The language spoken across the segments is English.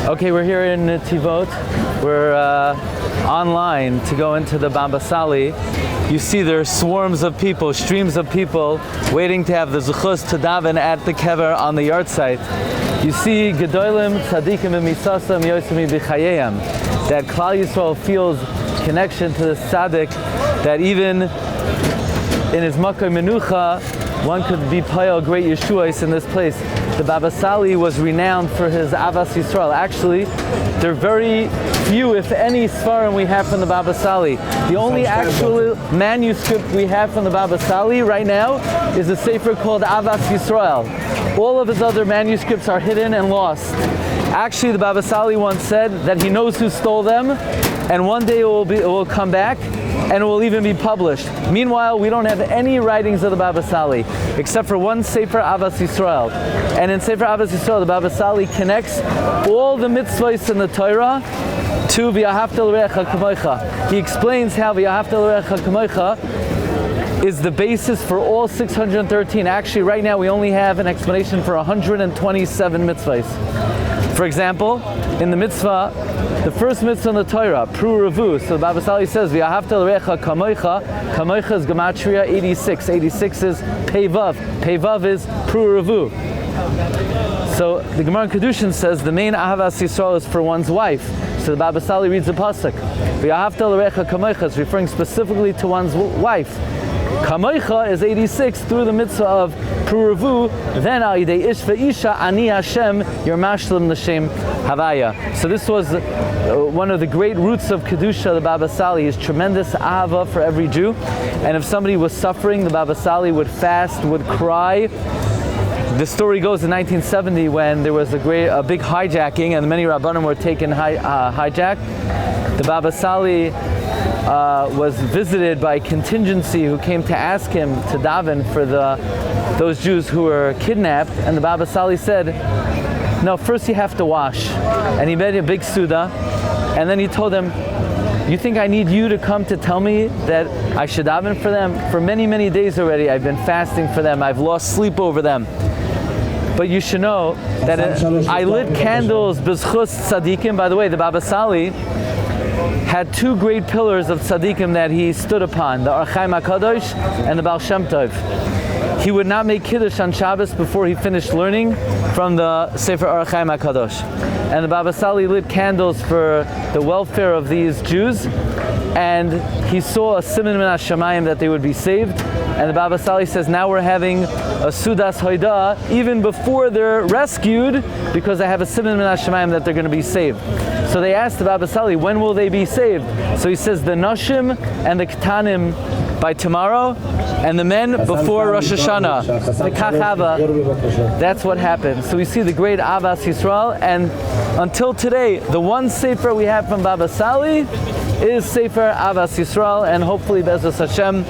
Okay, we're here in Netivot. We're online to go into the Baba Sali. You see there are swarms of people, streams of people waiting to have the zuchus to daven at the kever on the yard site. You see Gedolim, Tzadikim, and Misasam, Yosemi B'chayeyam, that Klal Yisroel feels connection to the Tzedek, that even in his Makkah Menucha, one could be payal great Yeshuas in this place. The Baba Sali was renowned for his Avas Yisrael. Actually, there are very few, if any, Sfarim we have from the Baba Sali. The only actual manuscript we have from the Baba Sali right now is a sefer called Avas Yisrael. All of his other manuscripts are hidden and lost. Actually, the Baba Sali once said that he knows who stole them, and one day it will come back, and it will even be published. Meanwhile, we don't have any writings of the Baba Sali, except for one Sefer Avas Yisrael. And in Sefer Avas Yisrael, the Baba Sali connects all the mitzvahs in the Torah to V'yahavta l'recha kamocha. He explains how V'yahavta l'recha kamocha is the basis for all 613. Actually, right now we only have an explanation for 127 mitzvahs. For example, in the mitzvah, the first mitzvah in the Torah, Pru Revu. So the Baba Sali says, V'yahavta l'recha kamocha. Kamocha is Gematria 86. 86 is Peivav. Peivav is Pru Revu. So the Gemara in Kedushin says the main Ahavas Yisrael is for one's wife. So the Baba Sali reads the pasuk, V'yahavta l'recha kamocha, is referring specifically to one's wife. Kamocha is 86 through the mitzvah of Puravu, then al yidei ish ve'isha ani Hashem your mashlim l'shem havaya. So this was one of the great roots of Kedusha, the Baba Sali, is tremendous ahava for every Jew. And if somebody was suffering, the Baba Sali would fast, would cry. The story goes in 1970 when there was a big hijacking and many Rabbanim were taken hijacked. The Baba Sali was visited by a contingency who came to ask him to daven for those Jews who were kidnapped, and the Baba Sali said, no, first you have to wash. And he made a big suda, and then he told them, you think I need you to come to tell me that I should daven for them? For many, many days already I've been fasting for them, I've lost sleep over them. But you should know that I lit candles b'zchus tzadikim. By the way, the Baba Sali had two great pillars of tzaddikim that he stood upon, the Or Chaim HaKadosh and the Baal Shem Tov. He would not make Kiddush on Shabbos before he finished learning from the Sefer Or Chaim HaKadosh. And the Baba Sali lit candles for the welfare of these Jews, and he saw a siman min hashamayim that they would be saved. And the Baba Sali says, now we're having a Sudas Hoida even before they're rescued, because I have a siman min hashamayim that they're going to be saved. So they asked the Baba Sali, when will they be saved? So he says, the Nashim and the Ketanim by tomorrow, and the men before Rosh Hashanah. The Kachava, that's what happened. So we see the great Avas Yisrael, and until today, the one Sefer we have from Baba Sali is Sefer Avas Yisrael, and hopefully Be'ezus Hashem,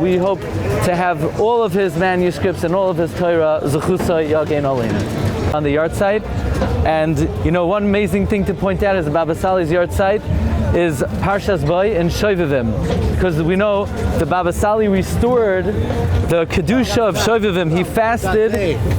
we hope to have all of his manuscripts and all of his Torah Zechusa Yagein Oleinu on the yard site. And you know, one amazing thing to point out is the Baba Sali's yard site is Parshas Boy in Shovavim, because we know the Baba Sali restored the Kedusha of Shovavim. He fasted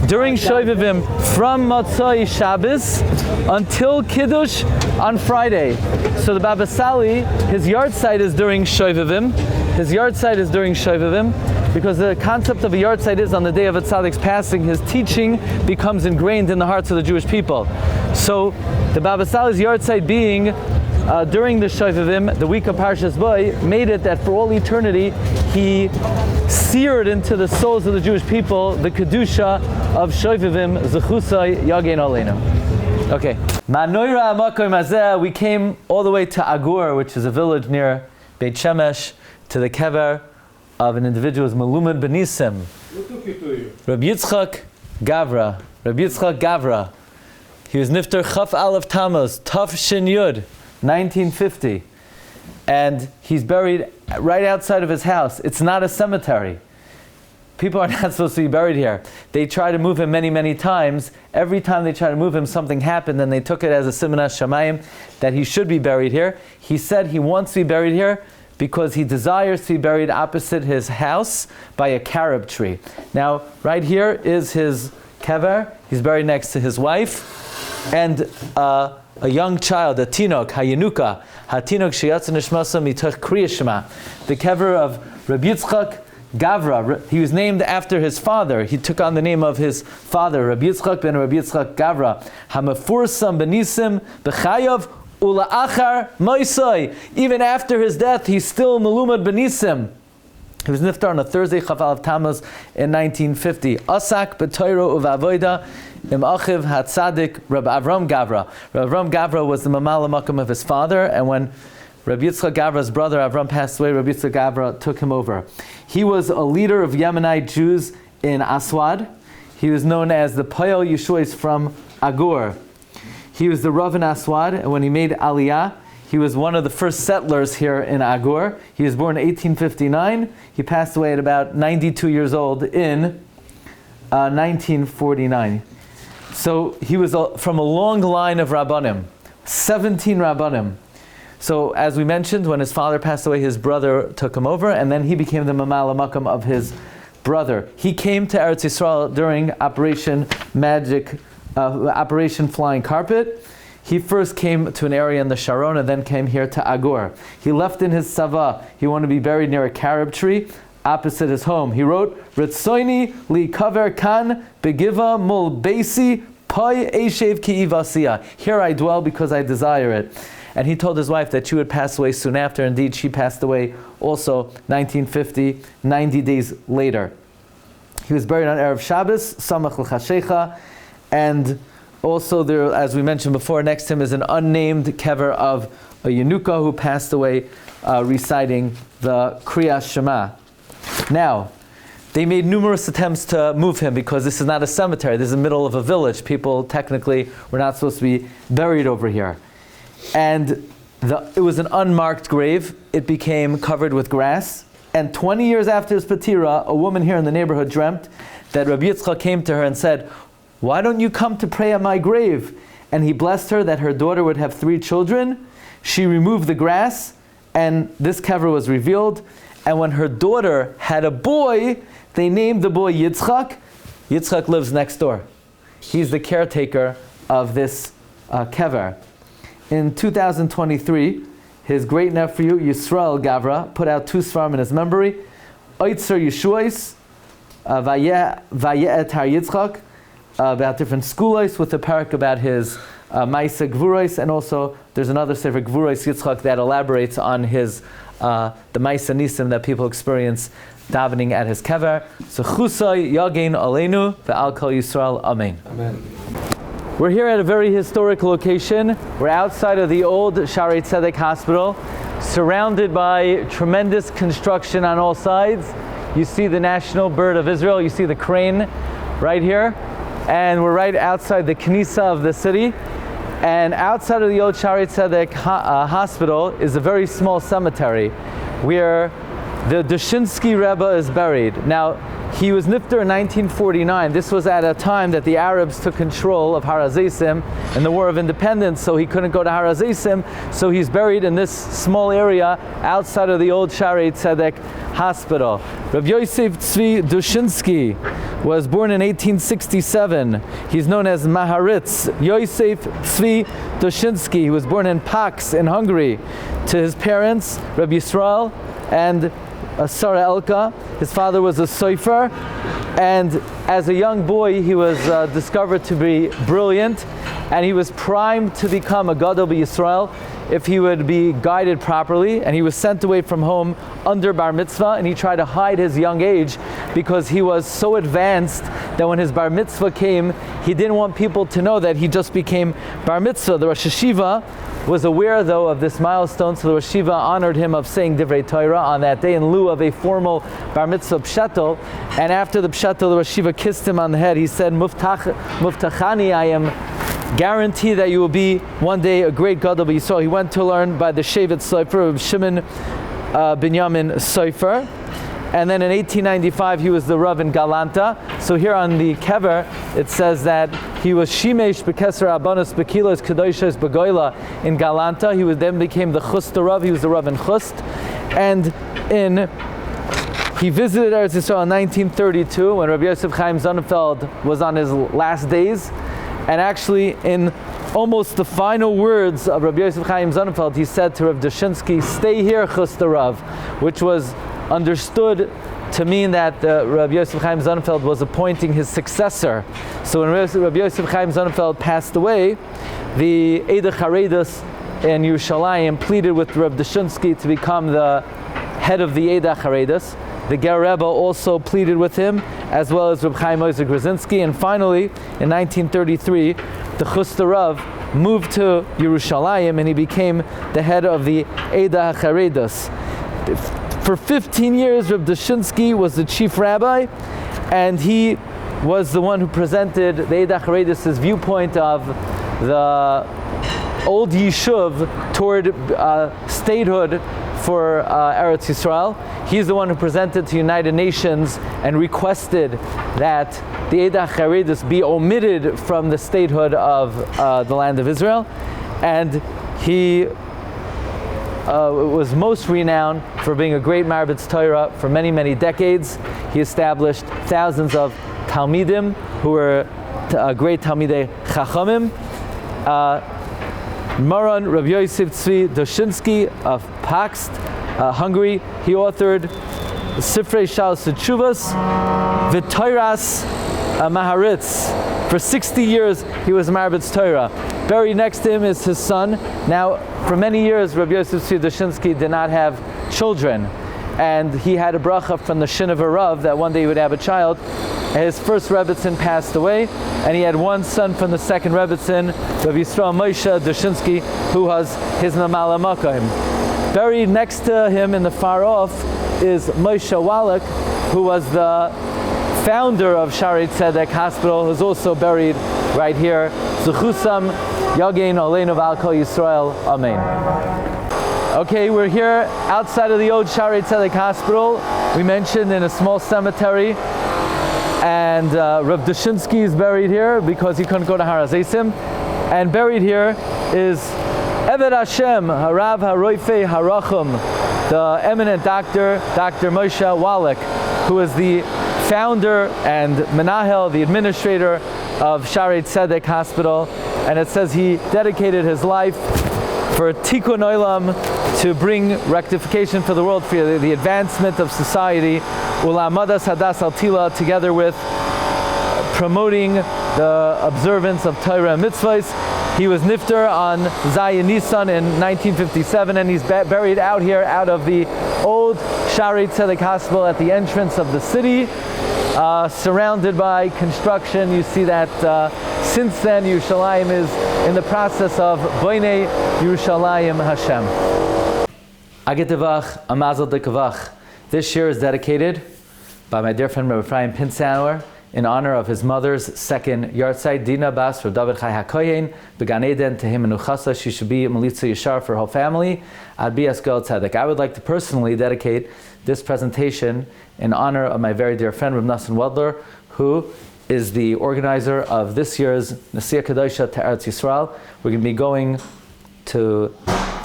during Shovavim from Motzai Shabbos until Kiddush on Friday. So the Baba Sali, his yard site is during Shovavim. His yard site is during Shovavim, because the concept of a yard site is on the day of a tzaddik's passing, his teaching becomes ingrained in the hearts of the Jewish people. So the Baba Sali's yard site being during the Shovavim, the week of Parshas Boy, made it that for all eternity he seared into the souls of the Jewish people the Kedusha of Shovavim, Zechusa Yagein Oleinu. Okay. We came all the way to Agur, which is a village near Beit Shemesh, to the kever of an individual who is Melumad Benisim, Rabbi Gavra. Rabbi Yitzchak Gavra. He was Nifter Chaf Aleph Tammuz, Taf Shin Yud, 1950. And he's buried right outside of his house. It's not a cemetery. People are not supposed to be buried here. They try to move him many, many times. Every time they try to move him, something happened, and they took it as a siman hashamayim that he should be buried here. He said he wants to be buried here because he desires to be buried opposite his house by a carob tree. Now, right here is his kever. He's buried next to his wife. And a young child, a tinok, hayenuka, hatinok sheyatz nishmasa mitoch kriya shema, the kever of Rabbi Yitzchak Gavra. He was named after his father. He took on the name of his father, Rabbi Yitzchak ben Rabbi Yitzchak Gavra. Hamafursam benisim b'chayav ula'achar moisoi. Even after his death, he's still melumad benisim. He was niftar on a Thursday, Chafal of Tammuz, in 1950. Asak b'toiro uvavoida im achiv hatzadik Rabbi Avram Gavra. Rabbi Avram Gavra was the mamala makam of his father, and when Rabbi Yitzchak Gavra's brother Avram passed away, Rabbi Yitzchak Gavra took him over. He was a leader of Yemenite Jews in Aswad. He was known as the Poyel Yeshuais from Agur. He was the Rav in Aswad, and when he made Aliyah, he was one of the first settlers here in Agur. He was born in 1859. He passed away at about 92 years old in 1949. So he was from a long line of Rabbanim, 17 Rabbanim. So as we mentioned, when his father passed away, his brother took him over, and then he became the Mamala Makam of his brother. He came to Eretz Yisrael during Operation Flying Carpet. He first came to an area in the Sharon and then came here to Agur. He left in his Sava. He wanted to be buried near a carob tree opposite his home. He wrote, Ritzoini li kaver kan begiva mul beisi pai eshev ki ivasiya. Here I dwell because I desire it. And he told his wife that she would pass away soon after. Indeed, she passed away also 1950, 90 days later. He was buried on Erev Shabbos, Samach l'chashecha, and also there, as we mentioned before, next to him is an unnamed kever of a Yenuka who passed away reciting the Kriyas Shema. Now, they made numerous attempts to move him because this is not a cemetery. This is the middle of a village. People technically were not supposed to be buried over here. And it was an unmarked grave. It became covered with grass. And 20 years after his patira, a woman here in the neighborhood dreamt that Rabbi Yitzchak came to her and said, "Why don't you come to pray at my grave?" And he blessed her that her daughter would have 3 children. She removed the grass, and this kever was revealed. And when her daughter had a boy, they named the boy Yitzchak. Yitzchak lives next door. He's the caretaker of this kever. In 2023, his great-nephew Yisroel Gavra put out 2 svarim in his memory, Oitzer Yeshuais, Vaye'et Har Yitzchak, about different skulos with a parak about his Maisa Gvuros, and also there's another sefer Gvuros Yitzchak that elaborates on his the Maisa Nisim that people experience davening at his kever. So Chusay Yagein Aleinu Ve'al Kol Yisrael Amen. Amen. We're here at a very historic location. We're outside of the old Shaarei Tzedek hospital, surrounded by tremendous construction on all sides. You see the national bird of Israel. You see the crane right here. And we're right outside the Knisa of the city. And outside of the old Shaarei Tzedek hospital is a very small cemetery where the Dushinsky Rebbe is buried. Now, he was nifter in 1949. This was at a time that the Arabs took control of Har HaZeisim in the War of Independence, so he couldn't go to Har HaZeisim, so he's buried in this small area outside of the old Shaarei Tzedek hospital. Rabbi Yosef Tzvi Dushinsky was born in 1867. He's known as Maharitz. Yosef Tzvi Dushinsky. He was born in Pax in Hungary to his parents, Rabbi Yisroel and Sarah Elka. His father was a sofer, and as a young boy he was discovered to be brilliant, and he was primed to become a Gadol b'Yisrael if he would be guided properly. And he was sent away from home under bar mitzvah, and he tried to hide his young age because he was so advanced that when his bar mitzvah came, he didn't want people to know that he just became bar mitzvah. The Rosh Hashiva was aware though of this milestone, so the Rosh Hashiva honored him of saying Divrei Torah on that day in lieu of a formal bar mitzvah pshatel. And after the pshatel, the Rosh Hashiva kissed him on the head. He said, Muftachani, I am guarantee that you will be one day a great Gadol b'Yisrael. He went to learn by the Shevet Sofer of Shimon Binyamin Sofer. And then in 1895 he was the Rav in Galanta. So here on the kever it says that he was Shimesh B'Keser Abanos B'Kilos Kedoshos B'Goyla in Galanta. He then became the Chust Rav. He was the Rav in Chust. And he visited Eretz Yisrael in 1932 when Rabbi Yosef Chaim Sonnenfeld was on his last days. And actually in almost the final words of Rabbi Yosef Chaim Sonnenfeld, he said to Rav Dushinsky, "Stay here, Chusta Rav," which was understood to mean that Rabbi Yosef Chaim Sonnenfeld was appointing his successor. So when Rabbi Yosef Chaim Sonnenfeld passed away, the Eida Charedus in Yerushalayim pleaded with Rav Dushinsky to become the head of the Eida Charedus. The Ger Rebbe also pleaded with him, as well as Reb Chaim Ozer Grzinski. And finally, in 1933, the Chusta Rav moved to Yerushalayim and he became the head of the Eida Charedus. For 15 years, Reb Dushinsky was the chief rabbi, and he was the one who presented the Eida Charedus' viewpoint of the old Yishuv toward statehood for Eretz Yisroel. He's the one who presented to United Nations and requested that the Eida Charedus be omitted from the statehood of the land of Israel. And he was most renowned for being a great Marbitz Torah for many, many decades. He established thousands of Talmidim who were great Talmidei Chachamim. Moran Rabbi Yosef Tzvi Dushinsky of Pakst, Hungary. He authored Sifrei Shalos Teshuvos, V'Toras Maharitz. For 60 years, he was Marbitz Torah. Buried next to him is his son. Now, for many years, Rabbi Yosef Tzvi Dushinsky did not have children, and he had a bracha from the Shin of a Rav that one day he would have a child. His first Rebbetzin passed away, and he had one son from the second Rebbetzin, Rabbi Yisroel Moshe Dushinsky, who was his Mamala Makom. Buried next to him in the far off is Moshe Wallach, who was the founder of Shaarei Tzedek Hospital, who's also buried right here. Zechusam Yagein Aleinu V'al Kol Yisrael. Amen. Okay, we're here outside of the old Shaarei Tzedek Hospital. We mentioned in a small cemetery. And Rav Dushinsky is buried here because he couldn't go to Har HaZeisim. And buried here is Eved Hashem, Harav HaRoifei HaRachum, the eminent doctor, Dr. Moshe Wallach, who is the founder and Menahel, the administrator of Shaarei Tzedek Hospital. And it says he dedicated his life for Tikkun Olam, to bring rectification for the world, for the advancement of society, Ulamadas Hadas Al Tila, together with promoting the observance of Torah and mitzvahs. He was nifter on Zayin Nisan in 1957, and he's buried out here, out of the old Shaarei Tzedek Hospital at the entrance of the city, surrounded by construction. You see that since then Yerushalayim is in the process of Boinei Yerushalayim Hashem. Agitavach Amazel Dekavach. This year is dedicated by my dear friend Rabbi Ephraim Pinsauer in honor of his mother's second yahrzeit, Dina Bas Rav David Chai HaKoyen, Began Eden Tehim Menuchasa. She should be Melitza Yashar for her whole family. Ad Bias Gol Tzedek. I would like to personally dedicate this presentation in honor of my very dear friend Rav Nassan Wedler, who is the organizer of this year's Nasiya Kadosha to Eretz Yisrael. We're going to be going to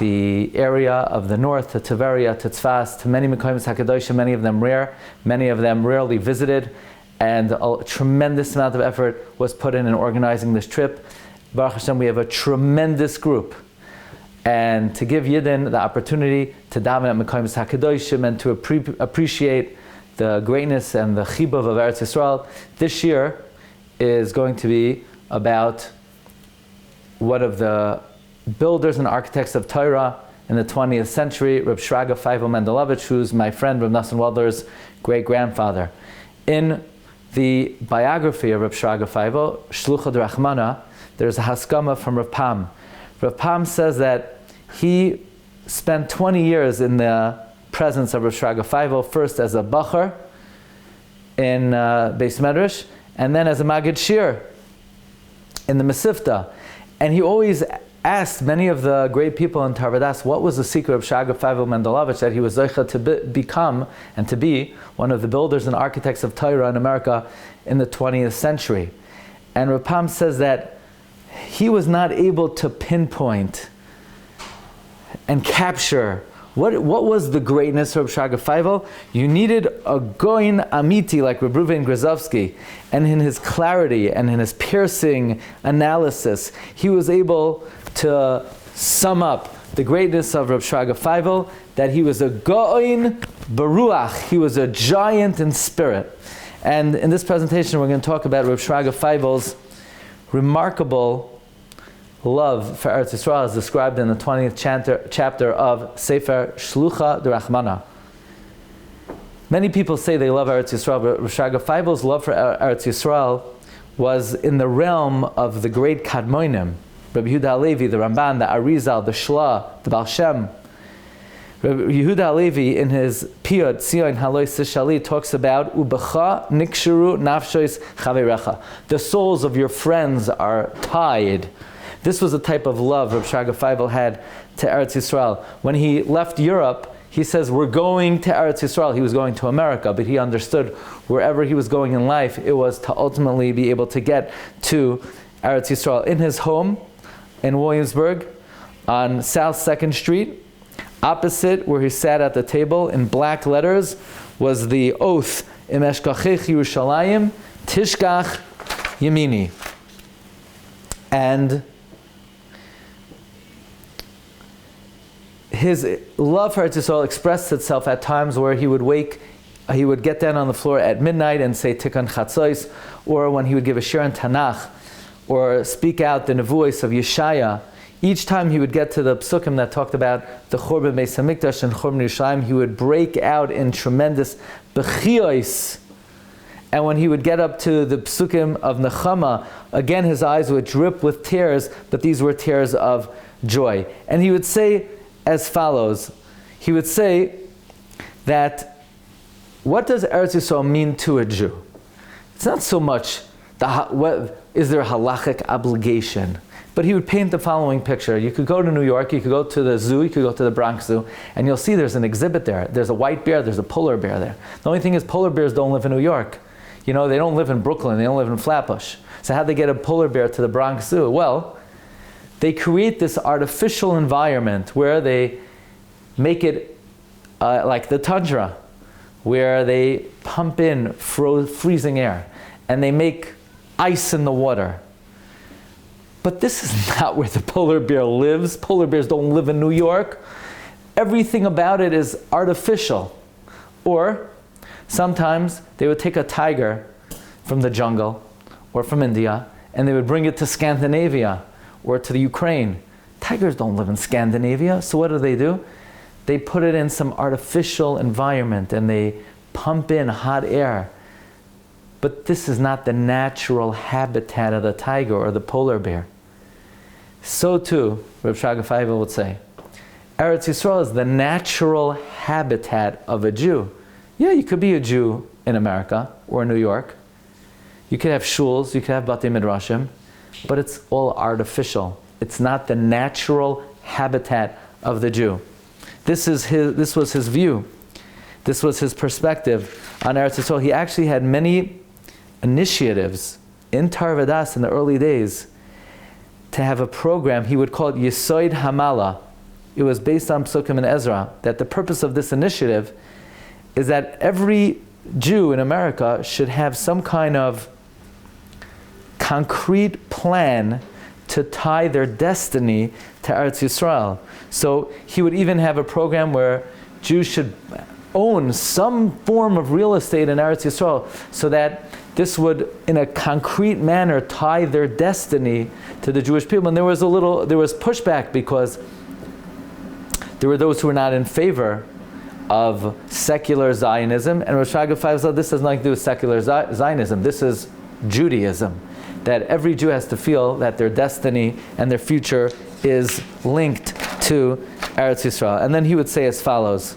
the area of the north, to Tveria, to Tzfas, to many Mekoyim HaKadoshim, many of them rare, many of them rarely visited, and a tremendous amount of effort was put in organizing this trip. Baruch Hashem, we have a tremendous group. And to give Yidden the opportunity to daven at Mekoyim HaKadoshim and to appreciate the greatness and the chibuv of Eretz Yisrael, this year is going to be about one of the builders and architects of Torah in the 20th century, Reb Shraga Feivel Mendelovich, who's my friend Reb Nassan Wedler's great-grandfather. In the biography of Reb Shraga Feivel, Shluchot Rachmana, there's a haskama from Reb Pam. Reb Pam says that he spent 20 years in the presence of Reb Shraga Feivel, first as a bacher in Beis Medrash, and then as a Maggid Shir in the Mesivta. And he always asked many of the great people in Tarvadas what was the secret of Shraga Feivel Mendelovich, that he was zeicha to become and to be one of the builders and architects of Torah in America in the 20th century. And Rapam says that he was not able to pinpoint and capture What was the greatness of Rabbi Shraga Feivel? You needed a goin amiti like Reb Reuven Grozovsky, and in his clarity and in his piercing analysis, he was able to sum up the greatness of Rabbi Shraga Feivel, that he was a goin beruach, he was a giant in spirit. And in this presentation, we're going to talk about Rabbi Shraga Feivel's remarkable love for Eretz Yisrael, as described in the 20th chapter of Sefer Shlucha D'Rachmana. Many people say they love Eretz Yisrael, but Rabbi Shraga Feivel's love for Eretz Yisrael was in the realm of the great Kadmonim, Rabbi Yehuda HaLevi, the Ramban, the Arizal, the Shla, the Baal Shem. Rabbi Yehuda HaLevi, in his Piyot Tzion Haloi Sishali, talks about Ubecha Niksheru Nafshois Chaverecha. The souls of your friends are tied. This was a type of love Rabbi Shraga Feivel had to Eretz Yisrael. When he left Europe, he says, we're going to Eretz Yisrael. He was going to America, but he understood wherever he was going in life, it was to ultimately be able to get to Eretz Yisrael. In his home in Williamsburg, on South 2nd Street, opposite where he sat at the table, in black letters, was the oath, Im Eshkachech Yerushalayim, Tishkach Yemini. And his love for Eretz Yisrael expressed itself at times where he would get down on the floor at midnight and say Tikkun Chatzos, or when he would give a shir in Tanakh, or speak out the nevuos of Yeshaya. Each time he would get to the psukim that talked about the Churban Beis Hamikdash and Churban Yerushalayim, he would break out in tremendous bechiyos. And when he would get up to the psukim of Nechama, again his eyes would drip with tears, but these were tears of joy. And he would say as follows. He would say that, what does Eretz Yisrael mean to a Jew? It's not so much, is there a halachic obligation? But he would paint the following picture. You could go to New York, you could go to the zoo, you could go to the Bronx Zoo, and you'll see there's an exhibit there. There's a white bear, there's a polar bear there. The only thing is polar bears don't live in New York. You know, they don't live in Brooklyn, they don't live in Flatbush. So how'd they get a polar bear to the Bronx Zoo? Well, they create this artificial environment where they make it like the tundra, where they pump in freezing air, and they make ice in the water. But this is not where the polar bear lives. Polar bears don't live in New York. Everything about it is artificial. Or sometimes they would take a tiger from the jungle or from India, and they would bring it to Scandinavia or to the Ukraine. Tigers don't live in Scandinavia, so what do? They put it in some artificial environment and they pump in hot air. But this is not the natural habitat of the tiger or the polar bear. So too, Rabbi Shraga Feivel would say, Eretz Yisrael is the natural habitat of a Jew. Yeah, you could be a Jew in America or New York. You could have shuls, you could have batei midrashim, but it's all artificial. It's not the natural habitat of the Jew. This was his view. This was his perspective on Eretz Yisrael. He actually had many initiatives in Torah V'das in the early days to have a program. He would call it Yesod Hamala. It was based on Psukim and Ezra, that the purpose of this initiative is that every Jew in America should have some kind of concrete plan to tie their destiny to Eretz Yisrael. So he would even have a program where Jews should own some form of real estate in Eretz Yisrael, so that this would, in a concrete manner, tie their destiny to the Jewish people. And there was pushback because there were those who were not in favor of secular Zionism, and Rosh Hashana said this has nothing to do with secular Zionism. This is Judaism. That every Jew has to feel that their destiny and their future is linked to Eretz Yisrael. And then he would say as follows: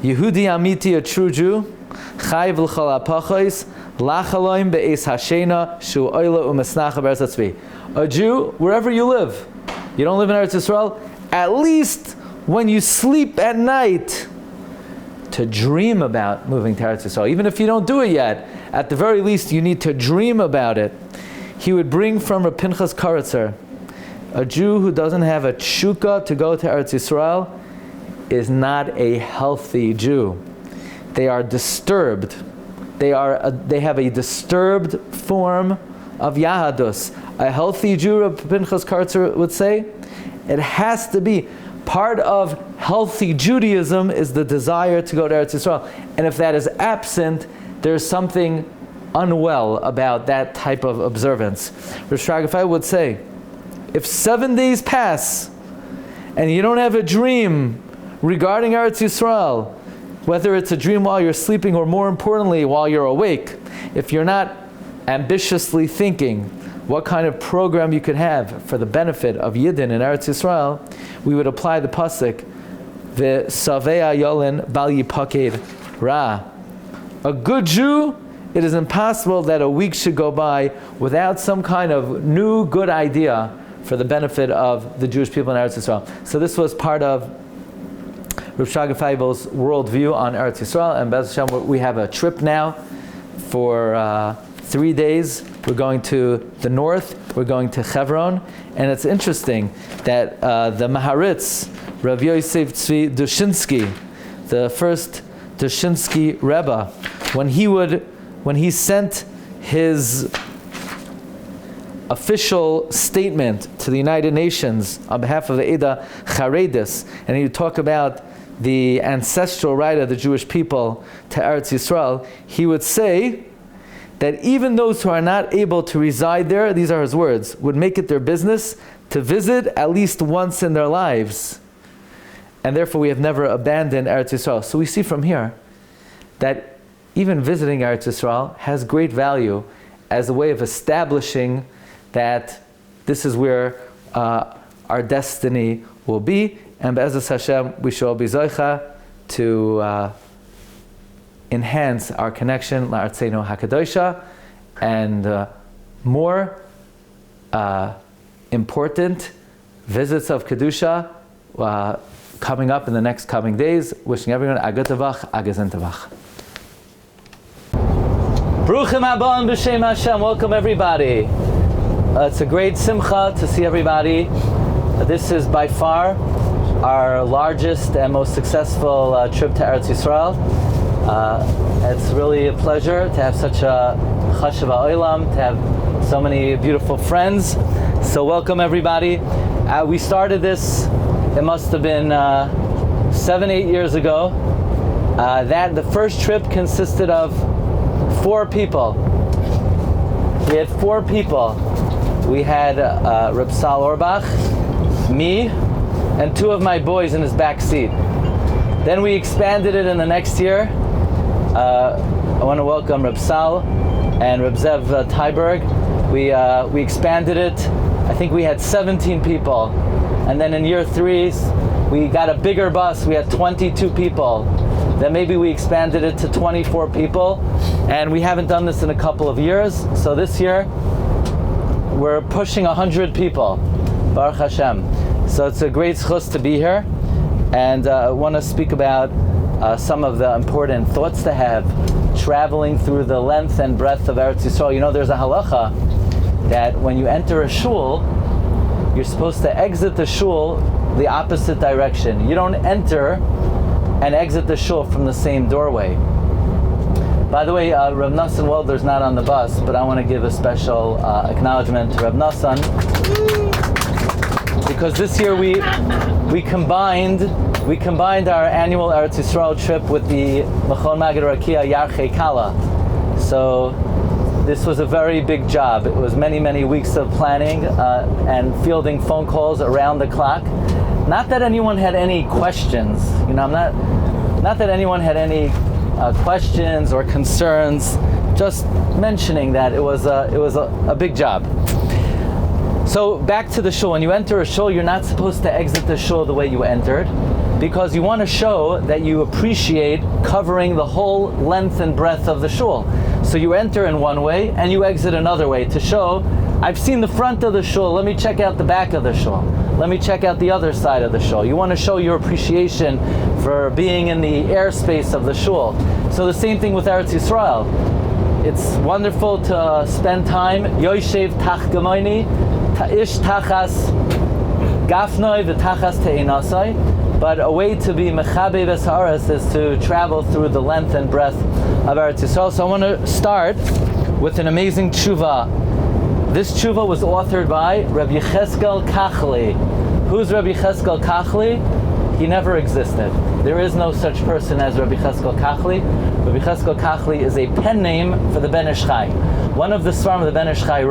Yehudi Amiti, a true Jew, Chayv l'chol ha'pachos, lachaloim be'es hashena, shu oila u'mesnacha b'eretz hatzvi. A Jew, wherever you live, you don't live in Eretz Yisrael, at least when you sleep at night, to dream about moving to Eretz Yisrael. Even if you don't do it yet, at the very least you need to dream about it. He would bring from Reb Pinchas Karatzer, a Jew who doesn't have a tshuka to go to Eretz Yisrael is not a healthy Jew. They are disturbed. They have a disturbed form of Yahadus. A healthy Jew, Rabbi Pinchas Karzer would say, it has to be part of healthy Judaism is the desire to go to Eretz Yisrael. And if that is absent, there's something unwell about that type of observance. Rosh Hashanah would say, if 7 days pass and you don't have a dream regarding Eretz Yisrael, whether it's a dream while you're sleeping or more importantly while you're awake, if you're not ambitiously thinking what kind of program you could have for the benefit of Yidden in Eretz Yisrael, we would apply the pasuk, V'savea yolin bal yipaked ra. A good Jew, it is impossible that a week should go by without some kind of new good idea for the benefit of the Jewish people in Eretz Yisrael. So this was part of Rav Shraga Feivel's worldview on Eretz Yisrael, and Bez Hashem, we have a trip now for 3 days. We're going to the north, we're going to Hebron, and it's interesting that the Maharitz, Rav Yosef Tzvi Dushinsky, the first Dushinsky Rebbe, when he sent his official statement to the United Nations on behalf of the Eda Charedis, and he would talk about the ancestral right of the Jewish people to Eretz Yisrael, he would say that even those who are not able to reside there, these are his words, would make it their business to visit at least once in their lives. And therefore we have never abandoned Eretz Yisrael. So we see from here that even visiting Eretz Yisrael has great value as a way of establishing that this is where our destiny will be. And Be'ezus Hashem, we shall be zoicha to enhance our connection la'artzeinu hakadosha, and more important visits of kedusha coming up in the next coming days. Wishing everyone a good tavach, a gezen tavach. Bruchim haba b'shem Hashem. Welcome everybody. It's a great simcha to see everybody. This is by far our largest and most successful trip to Eretz Yisrael. It's really a pleasure to have such a chashuv ha'olam, to have so many beautiful friends. So welcome everybody. We started this, it must have been 7-8 years ago. The first trip consisted of 4 people. We had 4 people. We had Reb Sal Orbach, me, and 2 of my boys in his back seat. Then we expanded it in the next year. I want to welcome Reb Sal and Reb Zev Tyberg. We expanded it. I think we had 17 people. And then in year 3, we got a bigger bus. We had 22 people. Then maybe we expanded it to 24 people. And we haven't done this in a couple of years. So this year, we're pushing 100 people. Baruch Hashem. So it's a great zchus to be here, and I want to speak about some of the important thoughts to have traveling through the length and breadth of Eretz Yisrael. You know, there's a halacha that when you enter a shul, you're supposed to exit the shul the opposite direction. You don't enter and exit the shul from the same doorway. By the way, Rav Nassan Welder's not on the bus, but I want to give a special acknowledgement to Rav Nassan, because this year we combined our annual Eretz Yisrael trip with the Machon Maggid Harakiah Yarchei Kala. So this was a very big job. It was many weeks of planning and fielding phone calls around the clock. Not that anyone had any questions. You know, not that anyone had any questions or concerns. Just mentioning that it was a big job. So back to the shul. When you enter a shul, you're not supposed to exit the shul the way you entered, because you want to show that you appreciate covering the whole length and breadth of the shul. So you enter in one way and you exit another way to show, I've seen the front of the shul, let me check out the back of the shul. Let me check out the other side of the shul. You want to show your appreciation for being in the airspace of the shul. So the same thing with Eretz Yisrael. It's wonderful to spend time, Yoshev Tach Gamoini, Ish Tachas Gafnoi V'Tachas Te'inasai, but a way to be mechabe v'sa'aras is to travel through the length and breadth of Eretz Yisrael. So I want to start with an amazing tshuva. This tshuva was authored by Rabbi Yecheskel Kachli. Who's Rabbi Yecheskel Kachli? He never existed. There is no such person as Rabbi Yecheskel Kachli. Rabbi Yecheskel Kachli is a pen name for the Ben Ish Chai. One of the Svarim the Ben Ish Chai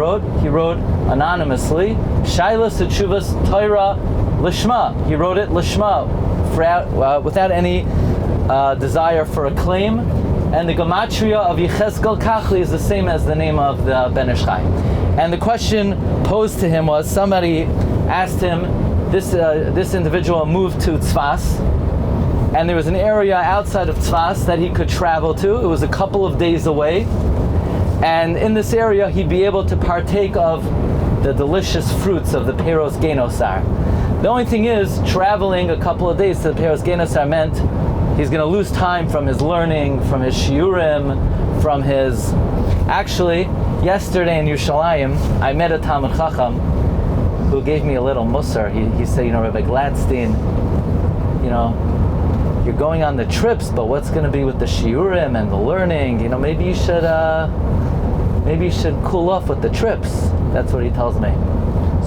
he wrote anonymously, Shailas Tshuvas Torah Lishma. He wrote it Lishma, without any desire for acclaim. And the gematria of Yecheskel Kachli is the same as the name of the Ben Ish Chai. And the question posed to him was, somebody asked him, this individual moved to Tzfas, and there was an area outside of Tzfas that he could travel to. It was a couple of days away, and in this area he'd be able to partake of the delicious fruits of the Peros Genosar. The only thing is, traveling a couple of days to the Peros Genosar meant he's going to lose time from his learning, from his shiurim, from his... Actually, yesterday in Yerushalayim, I met a Talmid Chacham who gave me a little musar. He said, Rabbi Glatstein, you're going on the trips, but what's going to be with the shiurim and the learning? Maybe you should cool off with the trips. That's what he tells me.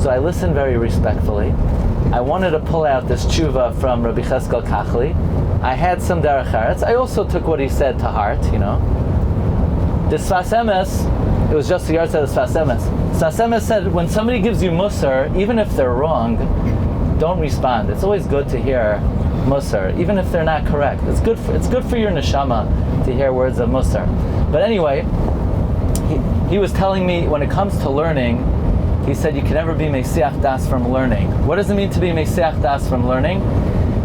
So I listened very respectfully. I wanted to pull out this tshuva from Rabbi Yecheskel Kachli. I had some derech eretz. I also took what he said to heart, The Sfas Emes, it was just the yard said the Sfas Emes. Sfas Emes said, when somebody gives you musar, even if they're wrong, don't respond. It's always good to hear musar, even if they're not correct. It's good for your neshama to hear words of musar. But anyway, he was telling me, when it comes to learning, he said you can never be meisiach das from learning. What does it mean to be meisiach das from learning?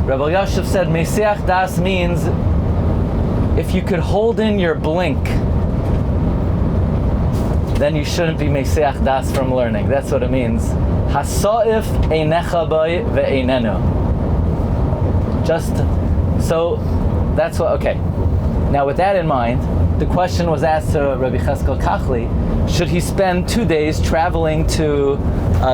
Rabbi Yashiv said meisiach das means if you could hold in your blink, then you shouldn't be meisiach das from learning. That's what it means. Hasoif einecha boy ve'einenu. Just so that's what. Okay. Now with that in mind, the question was asked to Rabbi Yecheskel Kachli: should he spend 2 days traveling to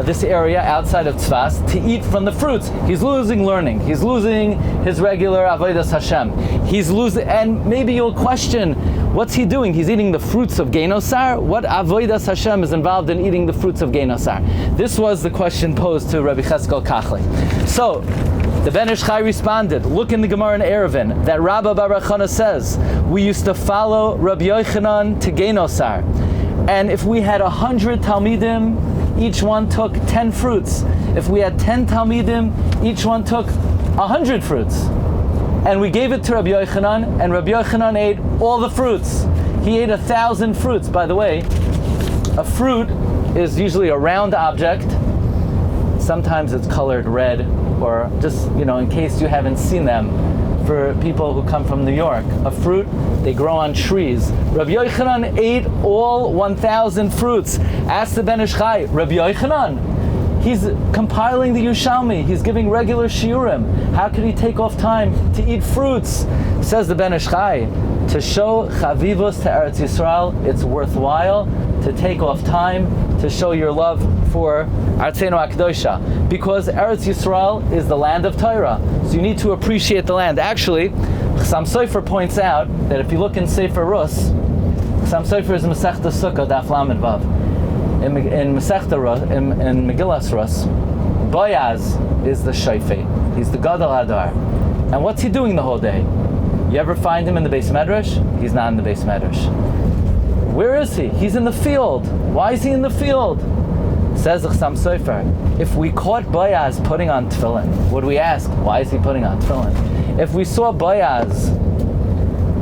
this area outside of Tzfas to eat from the fruits? He's losing learning. He's losing his regular avodas Hashem. He's losing, and maybe you'll question, what's he doing? He's eating the fruits of Genosar. What avodas Hashem is involved in eating the fruits of Genosar? This was the question posed to Rabbi Yecheskel Kachli. So the Ben Ish Chai responded, look in the Gemara in Eruvin, that Rabbi Bar Chana says, we used to follow Rabbi Yochanan to Genosar. And if we had 100 Talmidim, each one took 10 fruits. If we had 10 Talmidim, each one took 100 fruits. And we gave it to Rabbi Yochanan, and Rabbi Yochanan ate all the fruits. He ate 1,000 fruits. By the way, a fruit is usually a round object. Sometimes it's colored red, or just, in case you haven't seen them, for people who come from New York. A fruit, they grow on trees. Rabbi Yochanan ate all 1,000 fruits. Ask the Ben Ish Chai, Rabbi Yochanan, he's compiling the Yushalmi, he's giving regular shiurim. How could he take off time to eat fruits? Says the Ben Ish Chai, to show chavivus to Eretz Yisrael, it's worthwhile to take off time to show your love for Artzeinu HaKadosha, because Eretz Yisrael is the land of Torah, so you need to appreciate the land. Actually, Chassam Sofer points out that if you look in Sefer Rus, Chassam Sofer is Masechta Sukkah, Daf Lamed Vav. In Masechta Rus, in Megillas Rus, Boaz is the Shofet. He's the Gadol Hadar. And what's he doing the whole day? You ever find him in the Beis Medrash? He's not in the Beis Medrash. Where is he? He's in the field. Why is he in the field? Says the Chassam Sofer, if we caught Boaz putting on tefillin, would we ask, why is he putting on tefillin? If we saw Boaz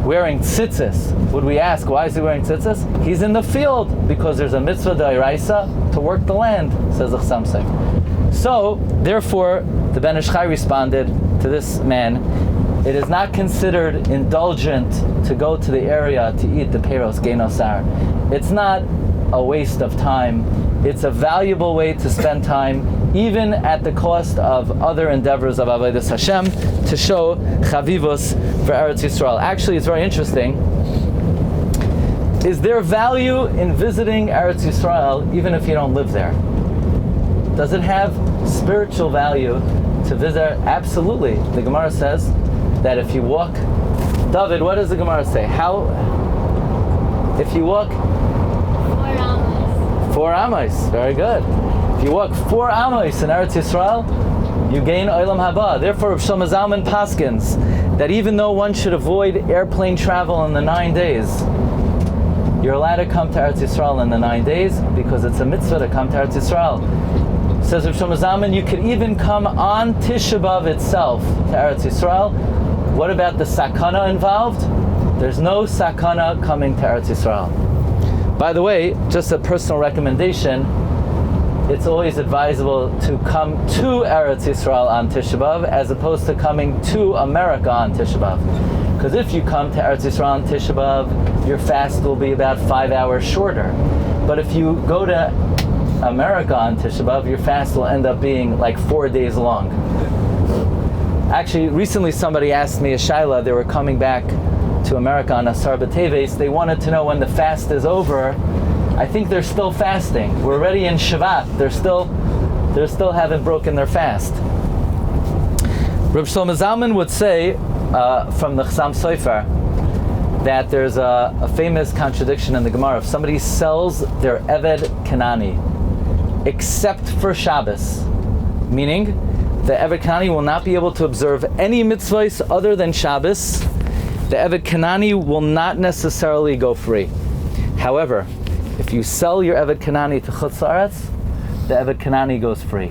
wearing tzitzis, would we ask, why is he wearing tzitzis? He's in the field because there's a mitzvah d'oraisa to work the land, says the Chassam Sofer. So, therefore, the Ben Ish Chai responded to this man, it is not considered indulgent to go to the area to eat the Peros Genosar. It's not a waste of time. It's a valuable way to spend time, even at the cost of other endeavors of Avodas Hashem, to show chavivus for Eretz Yisrael. Actually, it's very interesting. Is there value in visiting Eretz Yisrael even if you don't live there? Does it have spiritual value to visit? Absolutely. The Gemara says that if you walk, David, what does the Gemara say? If you walk 4 amos. Very good. If you walk 4 amos in Eretz Yisrael, you gain Olam Haba. Therefore, Rav Shlomo Zalman paskins that even though one should avoid airplane travel in the 9 days, you're allowed to come to Eretz Yisrael in the 9 days because it's a mitzvah to come to Eretz Yisrael. Says Rav Shlomo Zalman, you could even come on Tisha B'Av itself to Eretz Yisrael. What about the sakana involved? There's no sakana coming to Eretz Yisrael. By the way, just a personal recommendation, it's always advisable to come to Eretz Yisrael on Tisha B'Av as opposed to coming to America on Tisha B'Av. Because if you come to Eretz Yisrael on Tisha B'Av, your fast will be about 5 hours shorter. But if you go to America on Tisha B'Av, your fast will end up being like 4 days long. Actually, recently somebody asked me a shaila. They were coming back to America on Asar B'Teves. They wanted to know when the fast is over. I think they're still fasting. We're already in Shabbat. They still haven't broken their fast. Rav Shlomo Zalman would say from the Chassam Sofer that there's a famous contradiction in the Gemara. If somebody sells their Eved Kanani except for Shabbos, meaning the Eved Kanani will not be able to observe any mitzvahs other than Shabbos, the Eved Kanani will not necessarily go free. However, if you sell your Eved Kanani to Chutz La'aretz, the Eved Kanani goes free.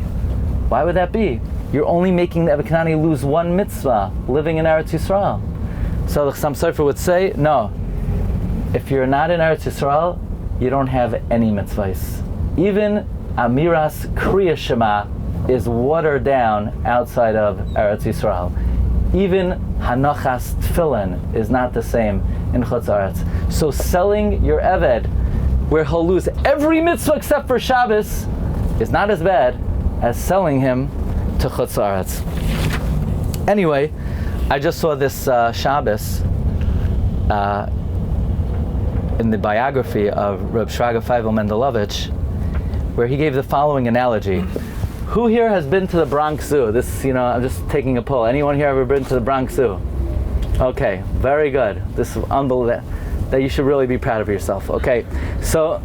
Why would that be? You're only making the Eved Kanani lose one mitzvah, living in Eretz Yisrael. So the Chassam Sofer would say, no, if you're not in Eretz Yisrael, you don't have any mitzvahs. Even Amiras Kriya Shema is watered down outside of Eretz Yisrael. Even Hanachas Tefillin is not the same in Chutz La'aretz. So selling your Eved, where he'll lose every mitzvah except for Shabbos, is not as bad as selling him to Chutz La'aretz. Anyway, I just saw this Shabbos in the biography of Reb Shraga Feivel Mendelovich, where he gave the following analogy. Who here has been to the Bronx Zoo? This, I'm just taking a poll. Anyone here ever been to the Bronx Zoo? Okay, very good. This is unbelievable. That you should really be proud of yourself. Okay, so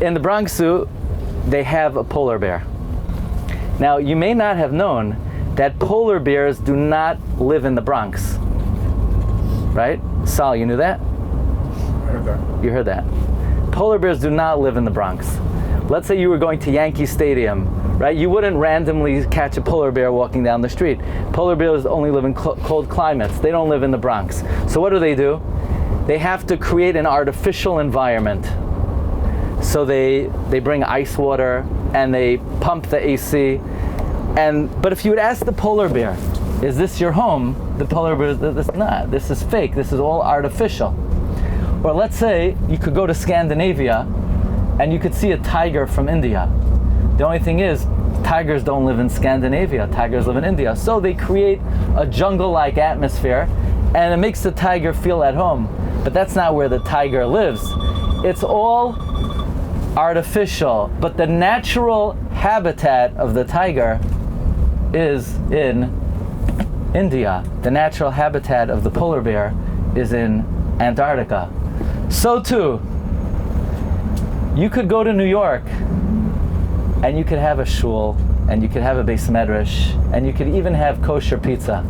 in the Bronx Zoo, they have a polar bear. Now, you may not have known that polar bears do not live in the Bronx. Right? Sal, you knew that? I heard that. You heard that. Polar bears do not live in the Bronx. Let's say you were going to Yankee Stadium, right? You wouldn't randomly catch a polar bear walking down the street. Polar bears only live in cold climates. They don't live in the Bronx. So what do? They have to create an artificial environment. So they bring ice water and they pump the AC. But if you would ask the polar bear, is this your home? The polar bear, this is fake. This is all artificial. Or let's say you could go to Scandinavia and you could see a tiger from India. The only thing is, tigers don't live in Scandinavia. Tigers live in India. So they create a jungle-like atmosphere and it makes the tiger feel at home. But that's not where the tiger lives. It's all artificial. But the natural habitat of the tiger is in India. The natural habitat of the polar bear is in Antarctica. So too, you could go to New York and you could have a shul and you could have a beis medrash and you could even have kosher pizza.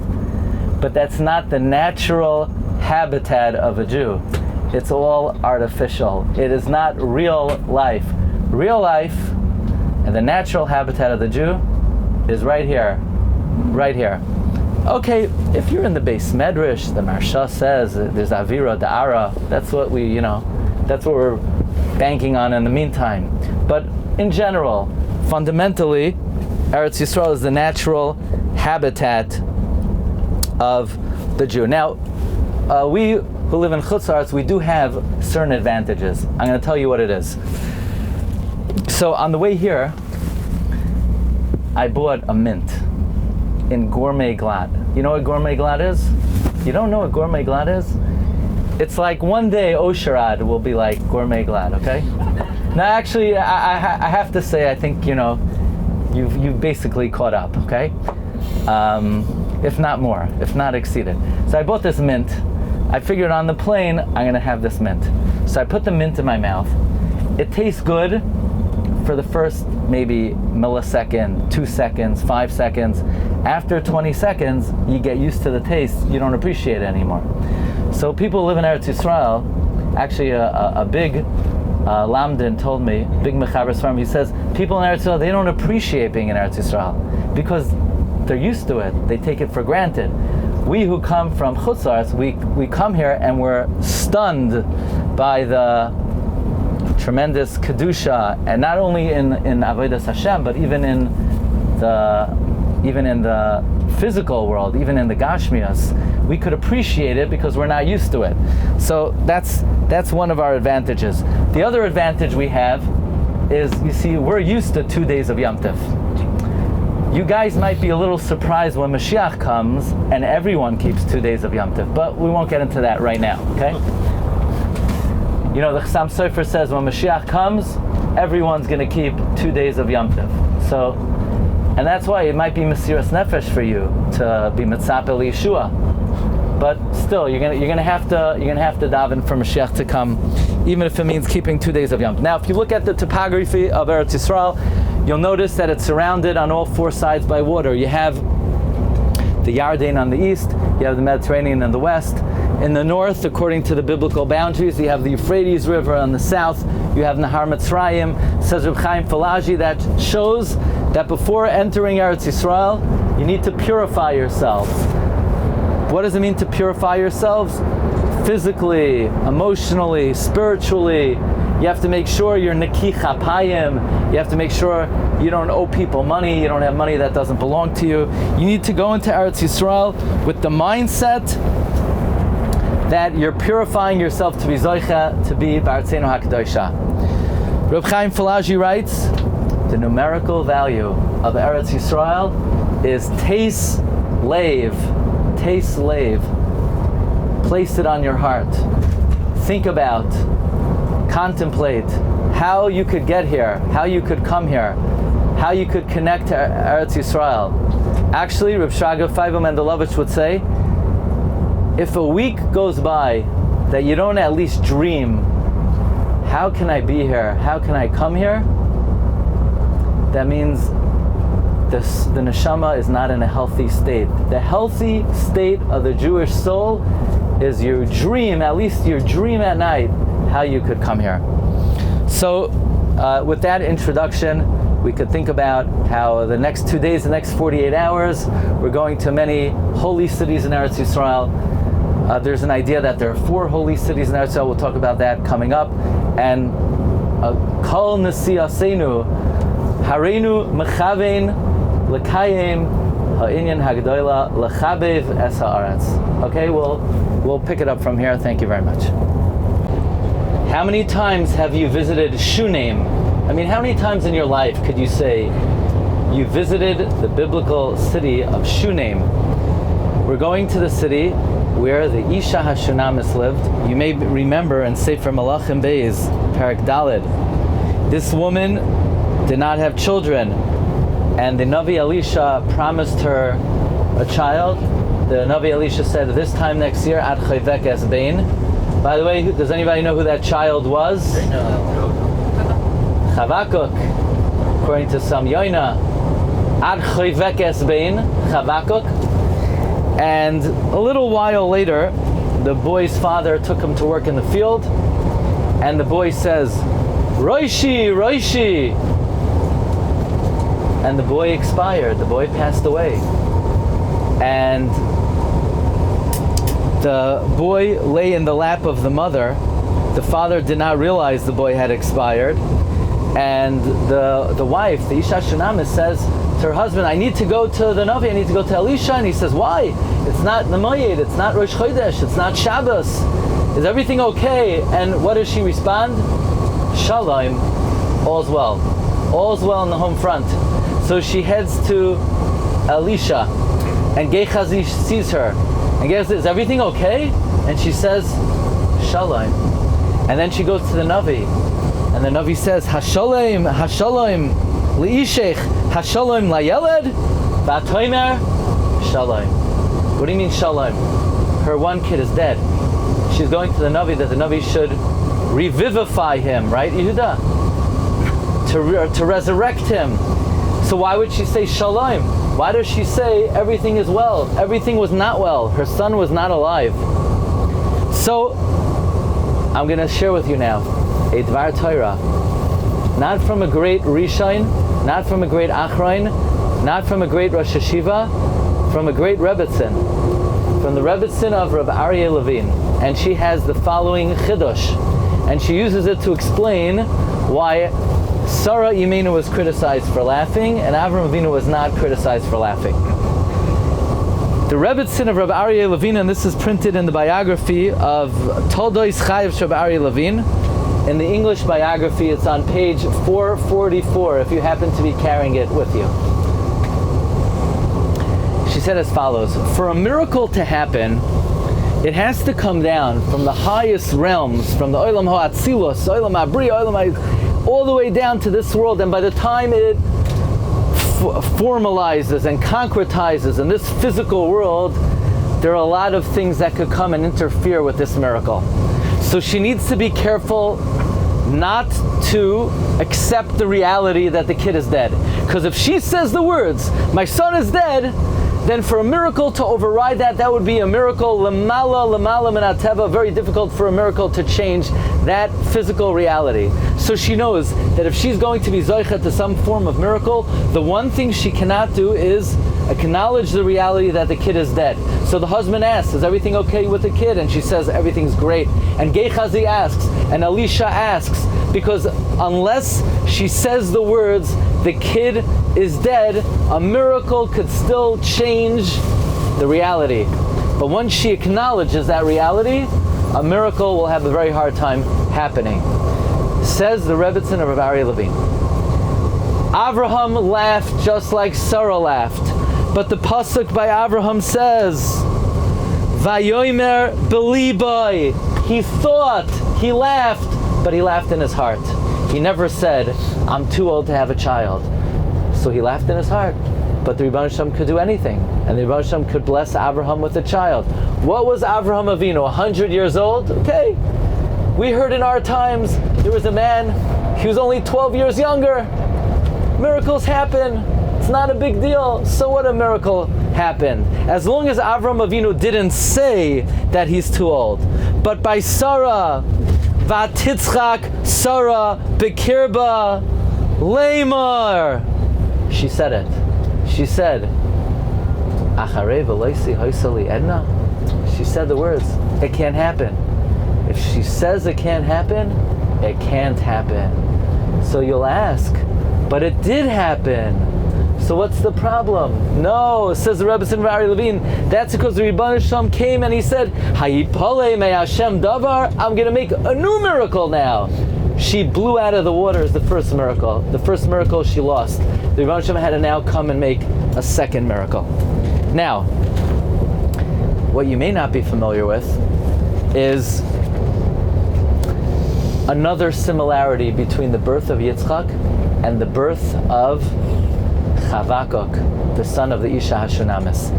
But that's not the natural habitat of a Jew. It's all artificial. It is not real life. Real life and the natural habitat of the Jew is right here. Right here. Okay, if you're in the beis medrash, the Marsha says there's avira da'ara. That's what that's what we're banking on in the meantime. But in general, fundamentally, Eretz Yisrael is the natural habitat of the Jew. Now, we who live in Chutz La'aretz, we do have certain advantages. I'm going to tell you what it is. So on the way here, I bought a mint in Gourmet Glatt. You know what Gourmet Glatt is? You don't know what Gourmet Glatt is? It's like one day Osherad will be like Gourmet Glatt, okay? Now actually, I have to say, I think, you've basically caught up, okay? If not more, if not exceeded. So I bought this mint. I figured on the plane, I'm going to have this mint. So I put the mint in my mouth. It tastes good for the first maybe millisecond, 2 seconds, 5 seconds. After 20 seconds, you get used to the taste. You don't appreciate it anymore. So people who live in Eretz Yisrael, actually a big Lamdin told me, big Mechaber Sfarim, he says, people in Eretz Yisrael, they don't appreciate being in Eretz Yisrael because they're used to it. They take it for granted. We who come from Chutz La'aretz, we come here and we're stunned by the tremendous kedusha, and not only in Avodas Hashem, but even in the physical world, even in the Gashmias, we could appreciate it because we're not used to it. So that's one of our advantages. The other advantage we have is, you see, we're used to 2 days of Yom Tov. You guys might be a little surprised when Mashiach comes and everyone keeps 2 days of Yom Tov, but we won't get into that right now, okay? You know, the Chassam Sofer says when Mashiach comes, everyone's going to keep 2 days of Yom Tov. So, and that's why it might be Mesiras Nefesh for you to be Mitzapeh Yeshua. But still, you're gonna have to daven for Mashiach to come, even if it means keeping 2 days of Yom Tov. Now, if you look at the topography of Eretz Yisrael, you'll notice that it's surrounded on all 4 sides by water. You have the Yarden on the east, you have the Mediterranean on the west. In the north, according to the biblical boundaries, you have the Euphrates River. On the south, you have Nahar Mitzrayim. Says Reb Chaim Falaji, that shows that before entering Eretz Yisrael, you need to purify yourselves. What does it mean to purify yourselves? Physically, emotionally, spiritually. You have to make sure you're Neki Chapayim. You have to make sure you don't owe people money. You don't have money that doesn't belong to you. You need to go into Eretz Yisrael with the mindset that you're purifying yourself to be Zoicha, to be B'Artzeinu HaKadosha. Reb Chaim Falaji writes, the numerical value of Eretz Yisrael is Teis Leiv. Teis Leiv. Place it on your heart. Think about, contemplate how you could get here, how you could come here, how you could connect to Eretz Yisrael. Actually, Reb Shraga Feivel Mendelovich would say, if a week goes by that you don't at least dream, how can I be here? How can I come here? That means the neshama is not in a healthy state. The healthy state of the Jewish soul is your dream, at least your dream at night, how you could come here. So with that introduction, we could think about how the next 2 days, the next 48 hours, we're going to many holy cities in Eretz Yisrael. There's an idea that there are 4 holy cities in Eretz Yisrael. We'll talk about that coming up. And Kol Nesiyasenu Hareinu Mechavein L'Kayim Ha'inyan Hagdoila L'Chabev Es Ha'aretz. Okay, we'll pick it up from here. Thank you very much. How many times have you visited Shuneim? I mean, how many times in your life could you say you visited the biblical city of Shuneim? We're going to the city where the Isha HaShunamis lived. You may remember in Sefer Malachim Beis, Parak Daled, this woman did not have children, and the Navi Elisha promised her a child. The Navi Elisha said, this time next year, Ad Chayvek Es Bein. By the way, does anybody know who that child was? Chavakuk. According to some Yoina, Ad Chayvek Es Bein, Chavakuk. And a little while later, the boy's father took him to work in the field, and the boy says, Roishi, Roishi. And the boy expired, the boy passed away. And the boy lay in the lap of the mother. The father did not realize the boy had expired. And the wife, the Isha Shunamis, says to her husband, I need to go to the Navi, I need to go to Elisha. And he says, why? It's not Nemoyed, it's not Rosh Chodesh, it's not Shabbos. Is everything okay? And what does she respond? Shalom, all's well. All's well on the home front. So she heads to Elisha, and Gehazi sees her. And Gehazi says, is everything okay? And she says, Shalom. And then she goes to the Navi. And the Navi says, Hashalom, Hashalom, Li'ishech hashalom layeled v'atoimer shalom. What do you mean shalom? Her one kid is dead. She's going to the Navi that the Navi should revivify him, right, Yehuda? To resurrect him. So why would she say shalom? Why does she say everything is well? Everything was not well. Her son was not alive. So I'm going to share with you now a Dvar Torah, not from a great Rishon, not from a great Achron, not from a great Rosh Hashiva, from a great Rebbetzin, from the Rebbetzin of Rabbi Aryeh Levine, and she has the following Chiddush, and she uses it to explain why Sarah Imenu was criticized for laughing and Avram Avinu was not criticized for laughing. The Rebbetzin of Rabbi Aryeh Levine, and this is printed in the biography of Toldois Chayev Rabbi Aryeh Levine. In the English biography, it's on page 444, if you happen to be carrying it with you. She said as follows: for a miracle to happen, it has to come down from the highest realms, from the Olam HaAtzilus, Olam HaBri, all the way down to this world, and by the time it formalizes and concretizes in this physical world, there are a lot of things that could come and interfere with this miracle. So she needs to be careful not to accept the reality that the kid is dead. Because if she says the words, my son is dead, then for a miracle to override that, that would be a miracle, lamala min hateva, very difficult for a miracle to change that physical reality. So she knows that if she's going to be zoicha to some form of miracle, the one thing she cannot do is acknowledge the reality that the kid is dead. So the husband asks, is everything okay with the kid? And she says, everything's great. And Gehazi asks, and Elisha asks, because unless she says the words, the kid is dead, a miracle could still change the reality. But once she acknowledges that reality, a miracle will have a very hard time happening. Says the Rebbetzin of Rabbi Aryeh Levine. Avraham laughed just like Sarah laughed. But the pasuk by Avraham says, Vayomer belibai. He thought, he laughed, but he laughed in his heart. He never said, I'm too old to have a child. So he laughed in his heart. But the Rebbeinu Shem could do anything. And the Rebbeinu Shem could bless Avraham with a child. What was Avraham Avinu, 100 years old? Okay. We heard in our times, there was a man, he was only 12 years younger. Miracles happen. It's not a big deal. So what a miracle happened. As long as Avraham Avinu didn't say that he's too old. But by Sarah, Vatitzchak Sarah Bekirba Lamar, she said it. She said, Acharei v'loisi hoysali edna. She said the words, it can't happen. If she says it can't happen, it can't happen. So you'll ask, but it did happen. So what's the problem? No, says the Rebbe Rabbi Aryeh Levine, that's because the Rebbeinu Shem came and he said, Hayipole me Hashem davar, I'm going to make a new miracle now. She blew out of the water as the first miracle. The first miracle she lost. The Rebbeinu Shem had to now come and make a second miracle. Now, what you may not be familiar with is another similarity between the birth of Yitzchak and the birth of Chavakuk, the son of the Isha Hashunamis.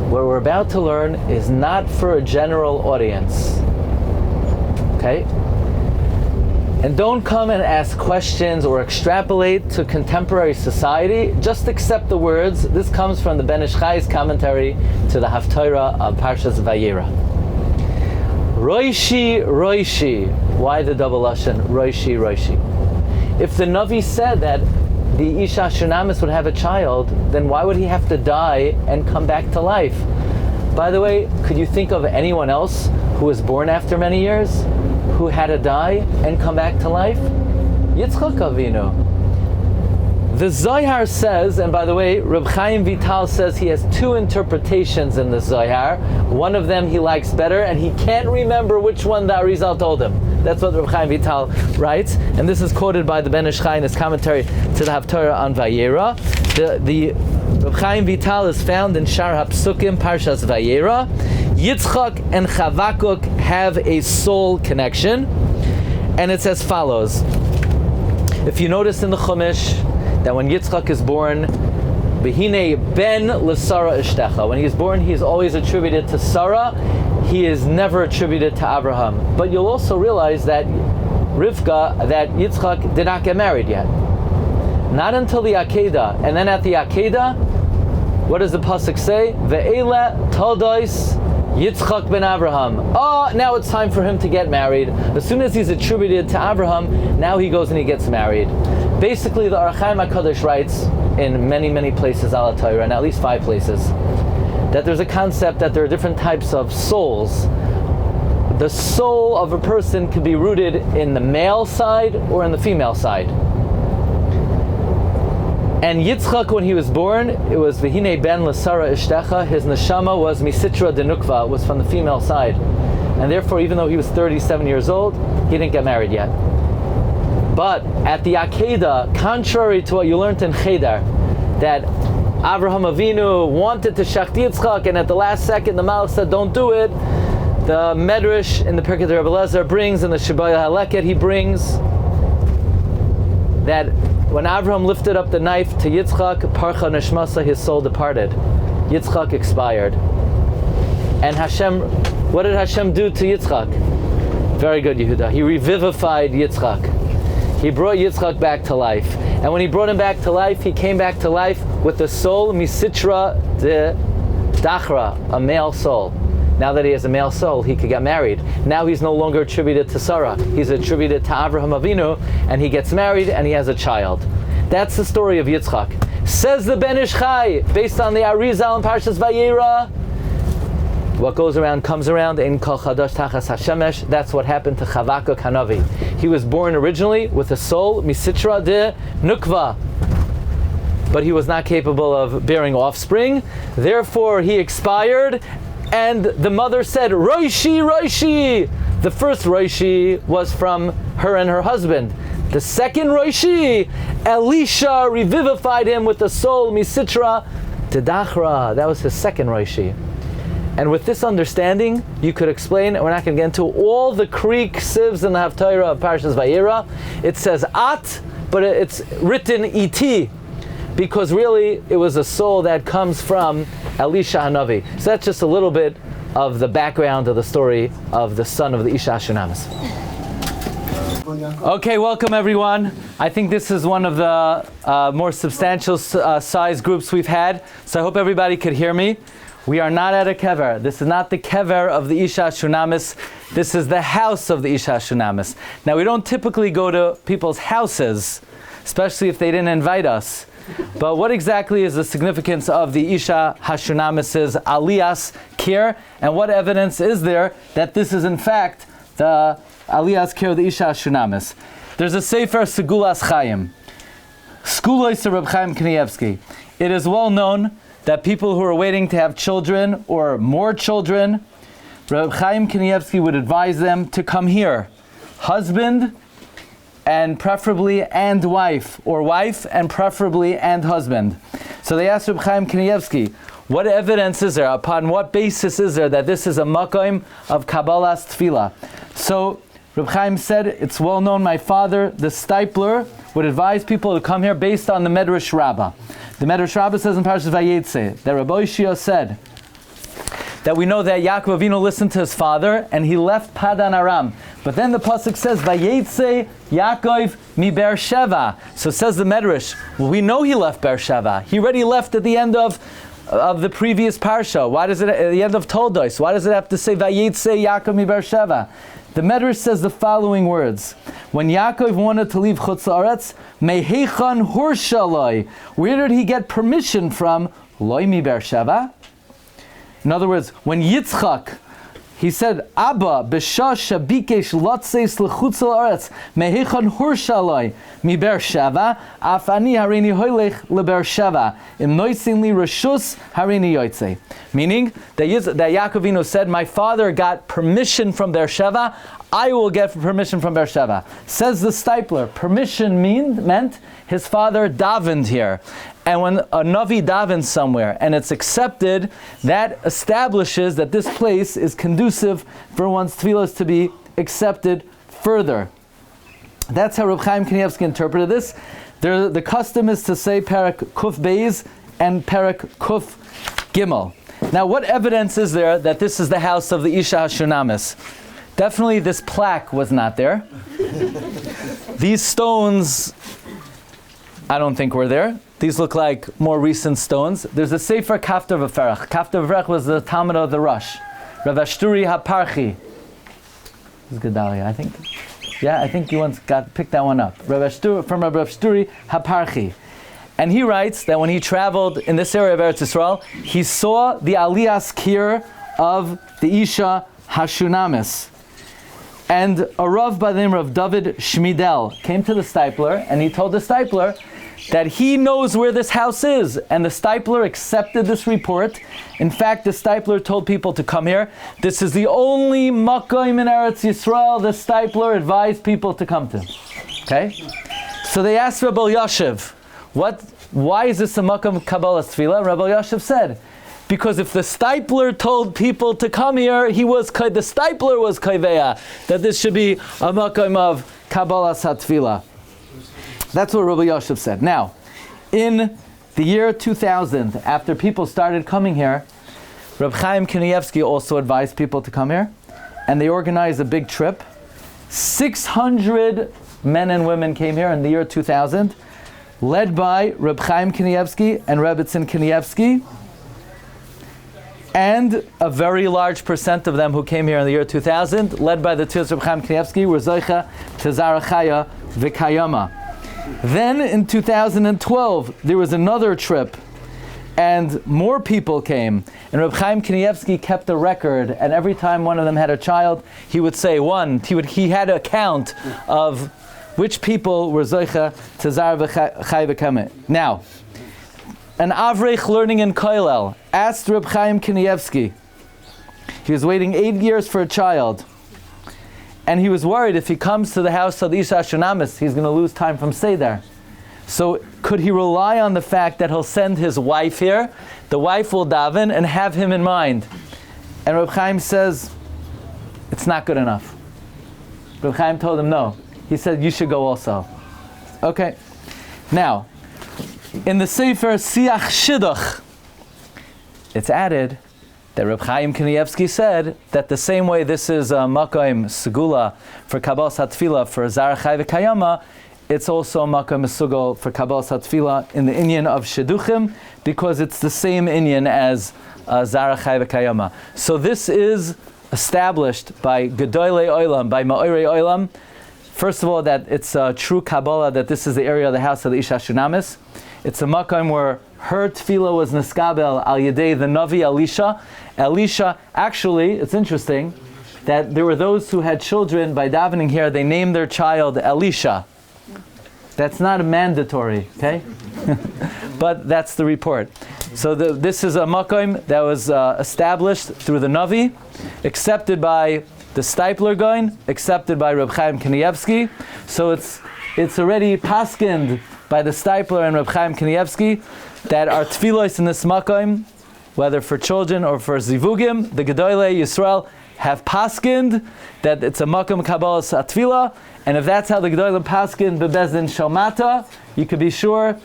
What we're about to learn is not for a general audience. Okay? And don't come and ask questions or extrapolate to contemporary society. Just accept the words. This comes from the Ben Ish Chai's commentary to the Haftarah of Parshas Vayera. Roishi, Roishi. Why the double lashon? Roishi, Roishi. If the Navi said that the Isha Shunamis would have a child, then why would he have to die and come back to life? By the way, could you think of anyone else who was born after many years, who had to die and come back to life? Yitzchak Avinu. The Zohar says, and by the way, Reb Chaim Vital says he has two interpretations in the Zohar. One of them he likes better, and he can't remember which one the Arizal told him. That's what Reb Chaim Vital writes, and this is quoted by the Ben Ish Chai in his commentary to the Haftarah on Vayera. The Reb Chaim Vital is found in Shar HaPsukim, Parshas Vayera. Yitzchak and Chavakuk have a soul connection, and it's as follows. If you notice in the Chumash, that when Yitzchak is born, Behine ben l'Sara ishtecha. When he's born, he's always attributed to Sarah. He is never attributed to Abraham. But you'll also realize that Yitzchak did not get married yet. Not until the Akedah. And then at the Akedah, what does the pasuk say? Ve'ele toldos Yitzchak ben Abraham. Oh, now it's time for him to get married. As soon as he's attributed to Abraham, now he goes and he gets married. Basically, the Ohr HaChaim HaKadosh writes in many, many places al Torah, and at least 5 places, that there's a concept that there are different types of souls. The soul of a person can be rooted in the male side or in the female side. And Yitzchak, when he was born, it was V'hinei ben l'Sara ishtecha. His neshama was misitra denukva, was from the female side. And therefore, even though he was 37 years old, he didn't get married yet. But at the Akedah, contrary to what you learned in Cheder, that Avraham Avinu wanted to shach Yitzchak, and at the last second the Malach said, don't do it. The Medrash in the Pirkei Rebbe Eliezer brings, in the Shebaya Haleket he brings, that when Avraham lifted up the knife to Yitzchak, Parcha Neshmasa, his soul departed. Yitzchak expired. And Hashem, what did Hashem do to Yitzchak? Very good, Yehuda. He revivified Yitzchak. He brought Yitzchak back to life. And when he brought him back to life, he came back to life with the soul, Misitra de Dachra, a male soul. Now that he has a male soul, he could get married. Now he's no longer attributed to Sarah. He's attributed to Avraham Avinu, and he gets married and he has a child. That's the story of Yitzchak. Says the Ben Ish Chai, based on the Arizal and Parshas Vayera, what goes around comes around. In Kol Chadash Tachas Hashemesh. That's what happened to Chavakuk Hanavi. He was born originally with a soul Misitra de Nukva, but he was not capable of bearing offspring. Therefore, he expired, and the mother said, "Roishi, Roishi." The first Roishi was from her and her husband. The second Roishi, Elisha revivified him with the soul Misitra de Dachra. That was his second Roishi. And with this understanding, you could explain, we're not going to get into all the Greek sieves in the Haftarah of Parshas Vayera. It says At, but it's written Et, because really it was a soul that comes from Elisha Hanavi. So that's just a little bit of the background of the story of the son of the Isha Shunamis. Okay, welcome everyone. I think this is one of the more substantial size groups we've had, so I hope everybody could hear me. We are not at a kever. This is not the kever of the Isha Shunamis. This is the house of the Isha Shunamis. Now, we don't typically go to people's houses, especially if they didn't invite us. But what exactly is the significance of the Isha Hashunamis's Aliyas Kir? And what evidence is there that this is in fact the Aliyas Kir of the Isha Hashunamis? There's a Sefer Segulas Chaim, Skulois of Reb Chaim Kanievsky. It is well known that people who are waiting to have children or more children, Reb Chaim Kanievsky would advise them to come here. Husband and preferably and wife, or wife and preferably and husband. So they asked Reb Chaim Kanievsky, what evidence is there, upon what basis is there that this is a makom of Kabbalah's tefillah? So Reb Chaim said, it's well known, my father, the Stipler, would advise people to come here based on the Medrash Rabbah. The Medrash Rabbah says in Parshas Vayetze that Rabbi Shia said that we know that Yaakov Avinu listened to his father and he left Padan Aram. But then the pasuk says Vayetze Yaakov mi Beersheva. So says the Medrash, well, we know he left Beersheva. He already left at the end of the previous parsha. Why does it at the end of Toldos? Why does it have to say Vayetze Yaakov mi Beersheva? The Medrash says the following words: when Yaakov wanted to leave Chutz La'aretz, Mehechan Hurshaloi, where did he get permission from? Loi mi Beersheva. In other words, when Yitzchak, he said, Abba, b'shah shabikesh lotzeis l'chutz la'aretz, mehechan hurshaloi, mi Beersheva, af ani hareini hoylech leBeersheva, im noisin li reshus hareini yotzei. Meaning that Yaakov Avinu said, my father got permission from Beersheva, I will get permission from Beersheva. Says the Stipler, permission meant his father davened here. And when a Navi davens somewhere and it's accepted, that establishes that this place is conducive for one's tefillos to be accepted further. That's how Reb Chaim Kanievsky interpreted this. The custom is to say Perek Kuf Beis and Perek Kuf Gimel. Now, what evidence is there that this is the house of the Isha HaShunamis? Definitely this plaque was not there. These stones, I don't think were there. These look like more recent stones. There's a Sefer Kafter V'Ferach. Kafter V'Ferach was the Talmud of the Rosh. Rav Ashturi HaParchi. This is Gedalia, I think. Yeah, I think you once picked that one up. From Rav Ashturi HaParchi. And he writes that when he traveled in this area of Eretz Yisrael, he saw the Aliyas Kir of the Isha HaShunamis. And a Rav by the name of David Shmidel came to the stipler, and he told the stipler that he knows where this house is. And the stipler accepted this report. In fact, the stipler told people to come here. This is the only makom in Eretz Yisrael the stipler advised people to come to. Okay? So they asked Rabbi Yashiv, why is this a makom Kabbalah Tefillah? Rabbi Yashiv said, because if the stipler told people to come here, the stipler was kaiveya, that this should be a makom of Kabbalah Tefillah. That's what Rabbi Yashiv said. Now, in the year 2000, after people started coming here, Reb Chaim Kanievsky also advised people to come here, and they organized a big trip. 600 men and women came here in the year 2000, led by Reb Chaim Kanievsky and Rebbetzin Kanievsky, and a very large percent of them who came here in the year 2000, led by the Tzedek Reb Chaim Kanievsky, were Zoicha Tezarachaya V'Kayama. Then in 2012, there was another trip, and more people came. And Reb Chaim Kanievsky kept a record, and every time one of them had a child, he would say he had a count of which people were Zoicha Tezar V'Chai V'Kame. Now, an Avrech learning in Koilel asked Reb Chaim Kanievsky. He was waiting 8 years for a child. And he was worried if he comes to the house of the Isha HaShunamis, he's going to lose time from Seder. So could he rely on the fact that he'll send his wife here, the wife will daven, and have him in mind? And Reb Chaim says, it's not good enough. Reb Chaim told him no. He said, you should go also. Okay. Now, in the Sefer Siach Shidduch, it's added that Reb Chaim Kanievsky said that the same way this is a makom segula for Kabbalah Satfila for Zarachai V'Kayama, it's also a makom segul for Kabbalah Satfila in the inyan of Shidduchim, because it's the same inyan as Zarachai V'Kayama. So this is established by Gedolei Olam, by Ma'orei Olam. First of all, that it's a true Kabbalah, that this is the area of the house of the Isha HaShunamis. It's a makom where her tefillah was neskabel al yedei the Navi Elisha. Elisha, actually, it's interesting that there were those who had children by davening here, they named their child Elisha. That's not mandatory, okay? But that's the report. So this is a makom that was established through the Navi, accepted by the Stipler Goin, accepted by Reb Chaim Kanievsky. So it's already paskind by the Stipler and Reb Chaim Kanievsky that our tefillos in this makom, whether for children or for zivugim, the Gedolei Yisroel have paskind that it's a makom Kabbalah Tefillah, and if that's how the Gedolei paskind bebezdin shomata, you could be sure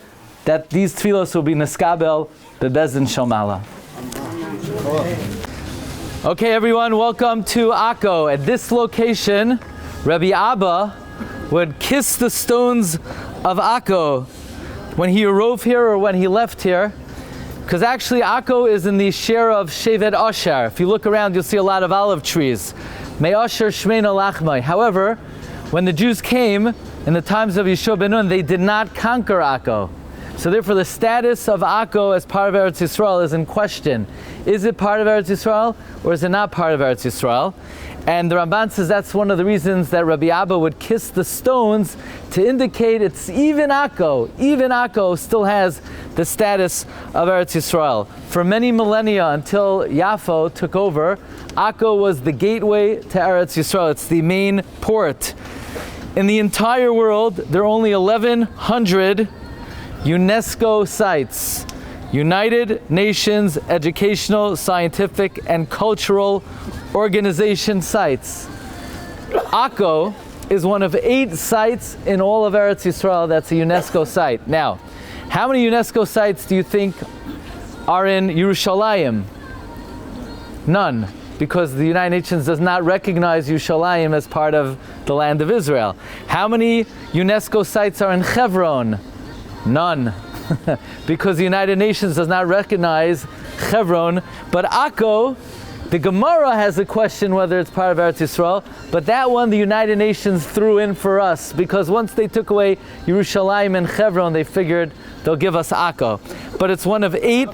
that these tefillos will be neskabel bebezdin shomala. Okay, everyone, welcome to Akko. At this location, Rabbi Abba would kiss the stones of Akko when he arrived here or when he left here, because actually Akko is in the share of Shevet Asher. If you look around, you'll see a lot of olive trees. May Asher Shmeina Lachmai. However, when the Jews came in the times of Yeshua ben Nun, they did not conquer Akko. So therefore the status of Akko as part of Eretz Yisrael is in question. Is it part of Eretz Yisrael or is it not part of Eretz Yisrael? And the Ramban says that's one of the reasons that Rabbi Abba would kiss the stones to indicate it's even Akko still has the status of Eretz Yisrael. For many millennia until Yafo took over, Akko was the gateway to Eretz Yisrael. It's the main port. In the entire world, there are only 1,100 UNESCO sites, United Nations Educational, Scientific, and Cultural Organization sites. Akko is one of 8 sites in all of Eretz Yisrael that's a UNESCO site. Now, how many UNESCO sites do you think are in Yerushalayim? None, because the United Nations does not recognize Yerushalayim as part of the land of Israel. How many UNESCO sites are in Hebron? None, because the United Nations does not recognize Hebron. But Akko, the Gemara has a question whether it's part of Eretz Yisrael, but that one the United Nations threw in for us, because once they took away Yerushalayim and Hebron, they figured they'll give us Akko. But it's one of 8.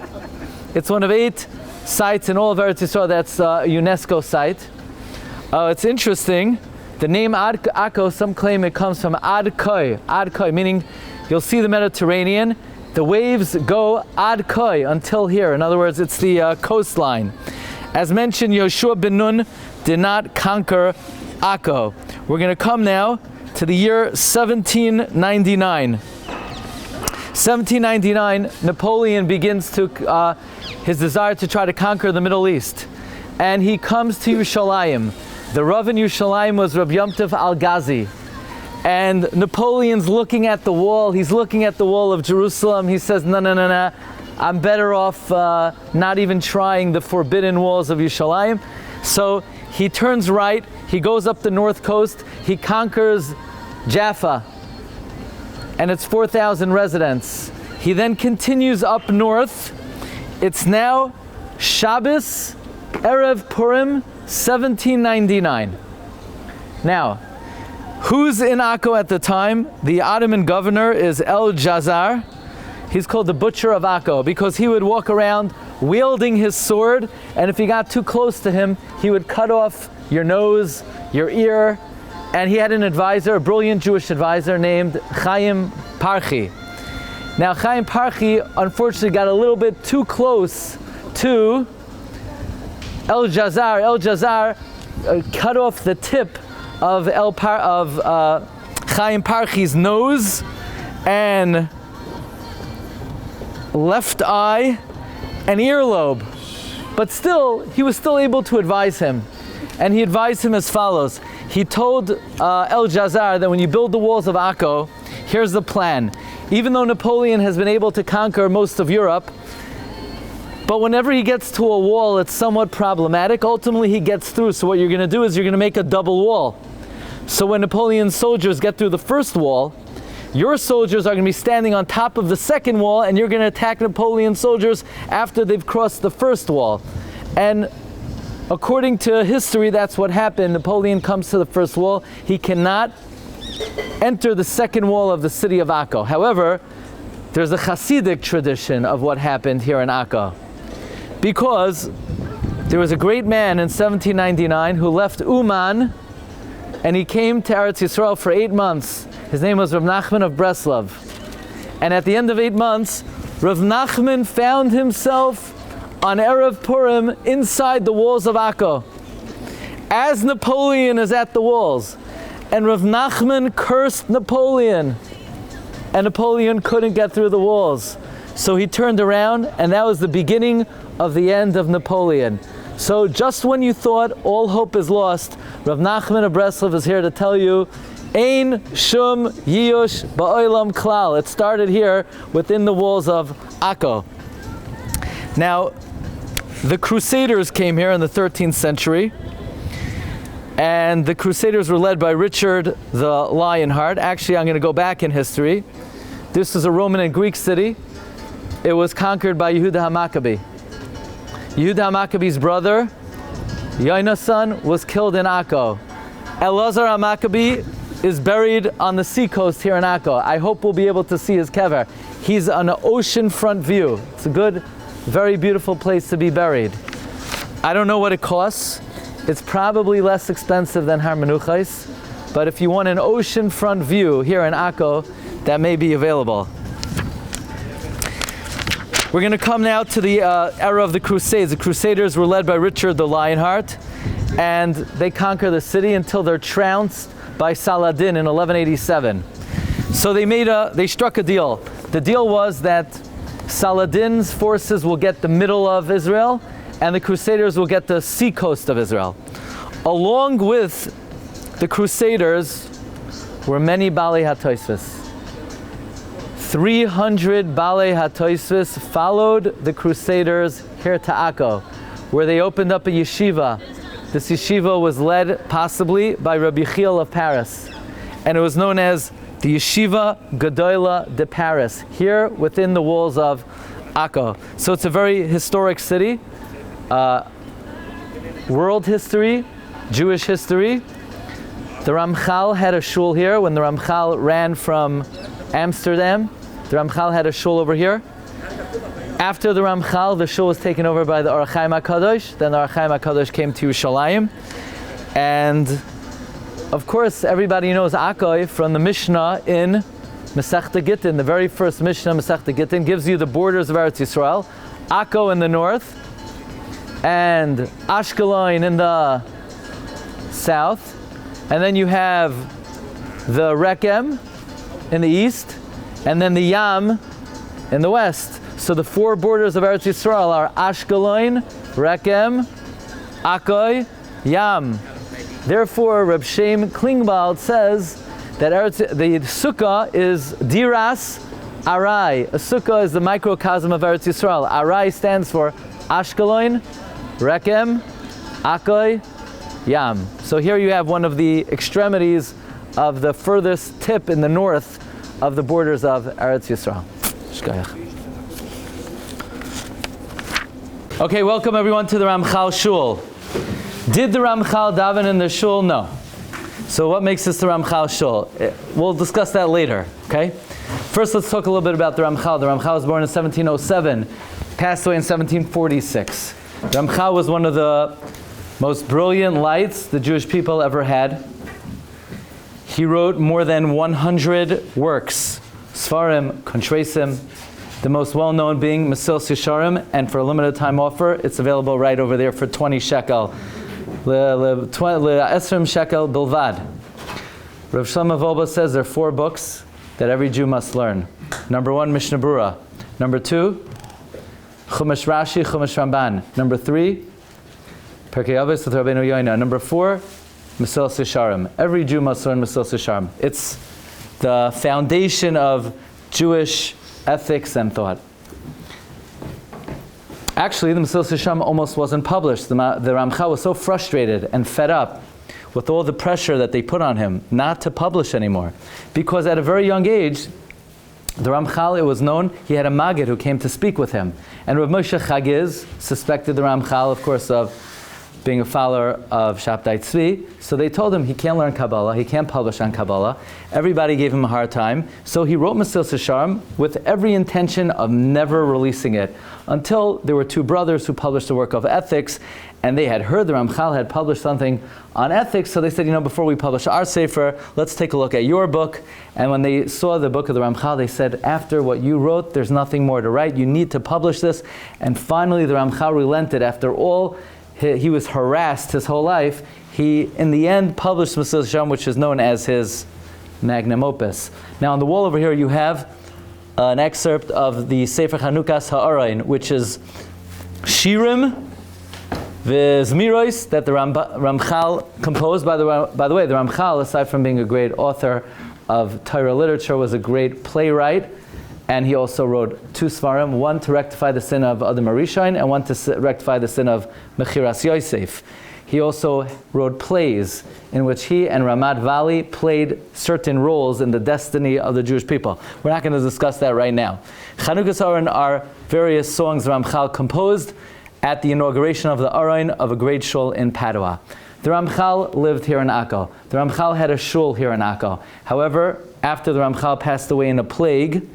It's one of 8 sites in all of Eretz Yisrael that's a UNESCO site. It's interesting. The name Akko, some claim it comes from Ad Koi, meaning you'll see the Mediterranean. The waves go Ad Koi, until here. In other words, it's the coastline. As mentioned, Yoshua ben Nun did not conquer Akko. We're going to come now to the year 1799. 1799, Napoleon begins to his desire to try to conquer the Middle East, and he comes to Yerushalayim. The Rav in Yerushalayim was Rabbi Yomtov Al-Ghazi, and Napoleon's looking at the wall. He's looking at the wall of Jerusalem. He says, no. I'm better off not even trying the forbidden walls of Yerushalayim. So he turns right, he goes up the north coast, he conquers Jaffa, and it's 4,000 residents. He then continues up north. It's now Shabbos, Erev Purim, 1799. Now, who's in Akko at the time? The Ottoman governor is El Jazar. He's called the Butcher of Akko because he would walk around wielding his sword, and if you got too close to him, he would cut off your nose, your ear. And he had an advisor, a brilliant Jewish advisor named Chaim Parchi. Now, Chaim Parchi unfortunately got a little bit too close to El Jazar. El Jazar cut off the tip of Chaim Parchi's nose and left eye and earlobe, but still he was still able to advise him, and he advised him as follows. He told El Jazar that when you build the walls of Akko, here's the plan. Even though Napoleon has been able to conquer most of Europe, but whenever he gets to a wall, it's somewhat problematic. Ultimately he gets through, so what you're going to do is you're going to make a double wall. So when Napoleon's soldiers get through the first wall, your soldiers are going to be standing on top of the second wall, and you're going to attack Napoleon's soldiers after they've crossed the first wall. And according to history, that's what happened. Napoleon comes to the first wall. He cannot enter the second wall of the city of Akko. However, there's a Hasidic tradition of what happened here in Akko, because there was a great man in 1799 who left Uman, and he came to Eretz Yisrael for 8 months. His name was Rav Nachman of Breslov. And at the end of 8 months, Rav Nachman found himself on Erev Purim inside the walls of Akko, as Napoleon is at the walls. And Rav Nachman cursed Napoleon, and Napoleon couldn't get through the walls. So he turned around, and that was the beginning of the end of Napoleon. So just when you thought all hope is lost, Rav Nachman of Breslov is here to tell you, Ein shum yiyush ba'olam klal. It started here within the walls of Akko. Now, the Crusaders came here in the 13th century, and the Crusaders were led by Richard the Lionheart. Actually, I'm going to go back in history. This is a Roman and Greek city. It was conquered by Yehuda HaMaccabee. Yehuda HaMaccabee's brother, Yonasan, was killed in Akko. Elazar HaMaccabee is buried on the seacoast here in Akko. I hope we'll be able to see his kever. He's on an oceanfront view. It's a good, very beautiful place to be buried. I don't know what it costs. It's probably less expensive than Har Menuchos, but if you want an oceanfront view here in Akko, that may be available. We're going to come now to the era of the Crusades. The Crusaders were led by Richard the Lionheart, and they conquer the city until they're trounced by Saladin in 1187. So they struck a deal. The deal was that Saladin's forces will get the middle of Israel, and the Crusaders will get the seacoast of Israel. Along with the Crusaders were many Balei HaTosfos. 300 Balei HaTosfos followed the Crusaders here to Akko, where they opened up a yeshiva. This yeshiva was led possibly by Rabbi Yehuda of Paris, and it was known as the Yeshiva Gedola de Paris, here within the walls of Akko. So it's a very historic city, world history, Jewish history. The Ramchal had a shul here. When the Ramchal ran from Amsterdam, the Ramchal had a shul over here. After the Ramchal, the shul was taken over by the Or HaChaim HaKadosh. Then the Or HaChaim HaKadosh came to Yerushalayim. And of course, everybody knows Akko from the Mishnah in Masechta Gittin. The very first Mishnah, Masechta Gittin, gives you the borders of Eretz Yisroel. Akko in the north, and Ashkelon in the south. And then you have the Rekem in the east, and then the Yam in the west. So the four borders of Eretz Yisrael are Ashkelon, Rekem, Akko, Yam. Therefore, Reb Shem Klingvald says that the sukkah is Diras Arai. A sukkah is the microcosm of Eretz Yisrael. Arai stands for Ashkelon, Rekem, Akko, Yam. So here you have one of the extremities of the furthest tip in the north of the borders of Eretz Yisrael. Okay, welcome everyone to the Ramchal Shul. Did the Ramchal daven in the shul? No. So what makes this the Ramchal Shul? We'll discuss that later, okay? First, let's talk a little bit about the Ramchal. The Ramchal was born in 1707, passed away in 1746. The Ramchal was one of the most brilliant lights the Jewish people ever had. He wrote more than 100 works, Sfarim, Kontresim, the most well-known being Mesilas Yesharim, and for a limited time offer, it's available right over there for 20 shekel. Esrim shekel bilvad. Rav Shlomo Wolbe says there are 4 books that every Jew must learn. Number 1, Mishnah Berurah. Number 2, Chumash Rashi, Chumash Ramban. Number 3, Perkei Avos with Rabbeinu Yoina. Number 4, Mesilas Yesharim. Every Jew must learn Mesilas Yesharim. It's the foundation of Jewish ethics and thought. Actually, the Mesilas Yesharim almost wasn't published. The Ramchal was so frustrated and fed up with all the pressure that they put on him not to publish anymore. Because at a very young age, the Ramchal, it was known, he had a Maggid who came to speak with him. And Rav Moshe Chagiz suspected the Ramchal, of course, of being a follower of Shabtai Tzvi. So they told him he can't learn Kabbalah, he can't publish on Kabbalah. Everybody gave him a hard time. So he wrote Mesilas Yesharim with every intention of never releasing it, until there were 2 brothers who published a work of ethics, and they had heard the Ramchal had published something on ethics, so they said, before we publish our Sefer, let's take a look at your book. And when they saw the book of the Ramchal, they said, after what you wrote, there's nothing more to write, you need to publish this. And finally the Ramchal relented. After all, he was harassed his whole life. He, in the end, published Mesilas Yesharim, which is known as his magnum opus. Now on the wall over here you have an excerpt of the Sefer Chanukas Ha'arayin, which is shiurim v'zmiros that the Ramchal composed. By the way, the Ramchal, aside from being a great author of Torah literature, was a great playwright, and he also wrote 2 Svarim, one to rectify the sin of Adam HaRishon and one to rectify the sin of Mechiras Yosef. He also wrote plays in which he and Ramat Vali played certain roles in the destiny of the Jewish people. We're not going to discuss that right now. Chanukas Ha'arayin are various songs Ramchal composed at the inauguration of the Arayin of a great shul in Padua. The Ramchal lived here in Akko. The Ramchal had a shul here in Akko. However, after the Ramchal passed away in a plague,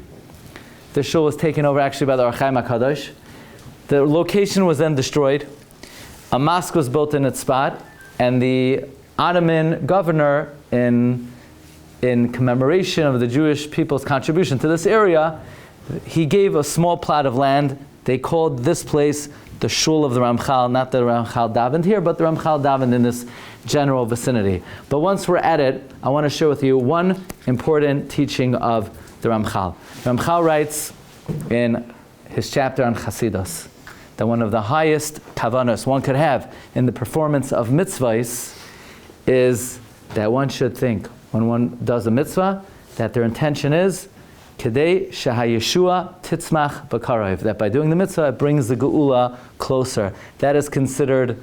the shul was taken over actually by the Or HaChaim HaKadosh. The location was then destroyed. A mosque was built in its spot, and the Ottoman governor, in commemoration of the Jewish people's contribution to this area, he gave a small plot of land. They called this place the Shul of the Ramchal, not the Ramchal davened here, but the Ramchal davened in this general vicinity. But once we're at it, I want to share with you one important teaching of the Ramchal. Ramchal writes in his chapter on Chasidus that one of the highest kavanos one could have in the performance of mitzvahs is that one should think when one does a mitzvah, that their intention is Kedei shehayeshua titzmach b'karov, that by doing the mitzvah, it brings the geula closer. That is considered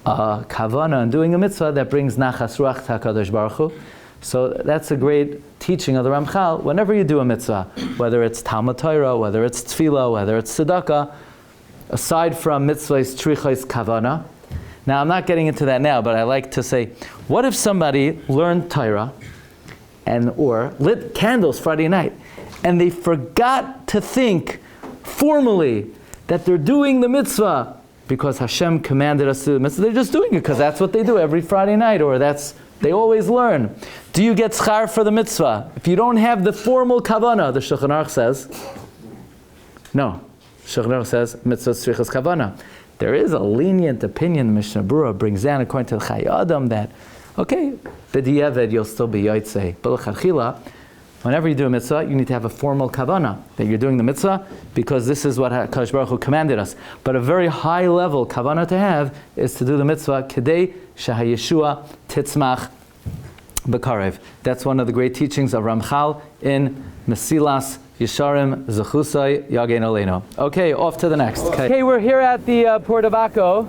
kavana, and doing a mitzvah that brings nachas ruach HaKadosh Baruch Hu. So that's a great teaching of the Ramchal. Whenever you do a mitzvah, whether it's Talmud Torah, whether it's tefillah, whether it's tzedakah, aside from mitzvahs trichos kavana. Now I'm not getting into that now, but I like to say, what if somebody learned Torah or lit candles Friday night, and they forgot to think formally that they're doing the mitzvah because Hashem commanded us to do the mitzvah? They're just doing it because that's what they do every Friday night, or they always learn. Do you get schar for the mitzvah? If you don't have the formal kavanah, the Shulchan Aruch says, no. Shulchan Aruch says, mitzvah tzrichas kavanah. There is a lenient opinion, the Mishnah Berurah brings down according to the Chai Adam, that, okay, b'di'evet you'll still be yotzei. But l'chadchila, whenever you do a mitzvah, you need to have a formal kavanah, that you're doing the mitzvah because this is what HaKadosh Baruch Hu commanded us. But a very high level kavanah to have is to do the mitzvah kedei shehayeshua titzmach b'karev. That's one of the great teachings of Ramchal in Mesilas Yesharim Zechusai Yagen Aleinu. Okay, off to the next. Okay, we're here at the port of Akko,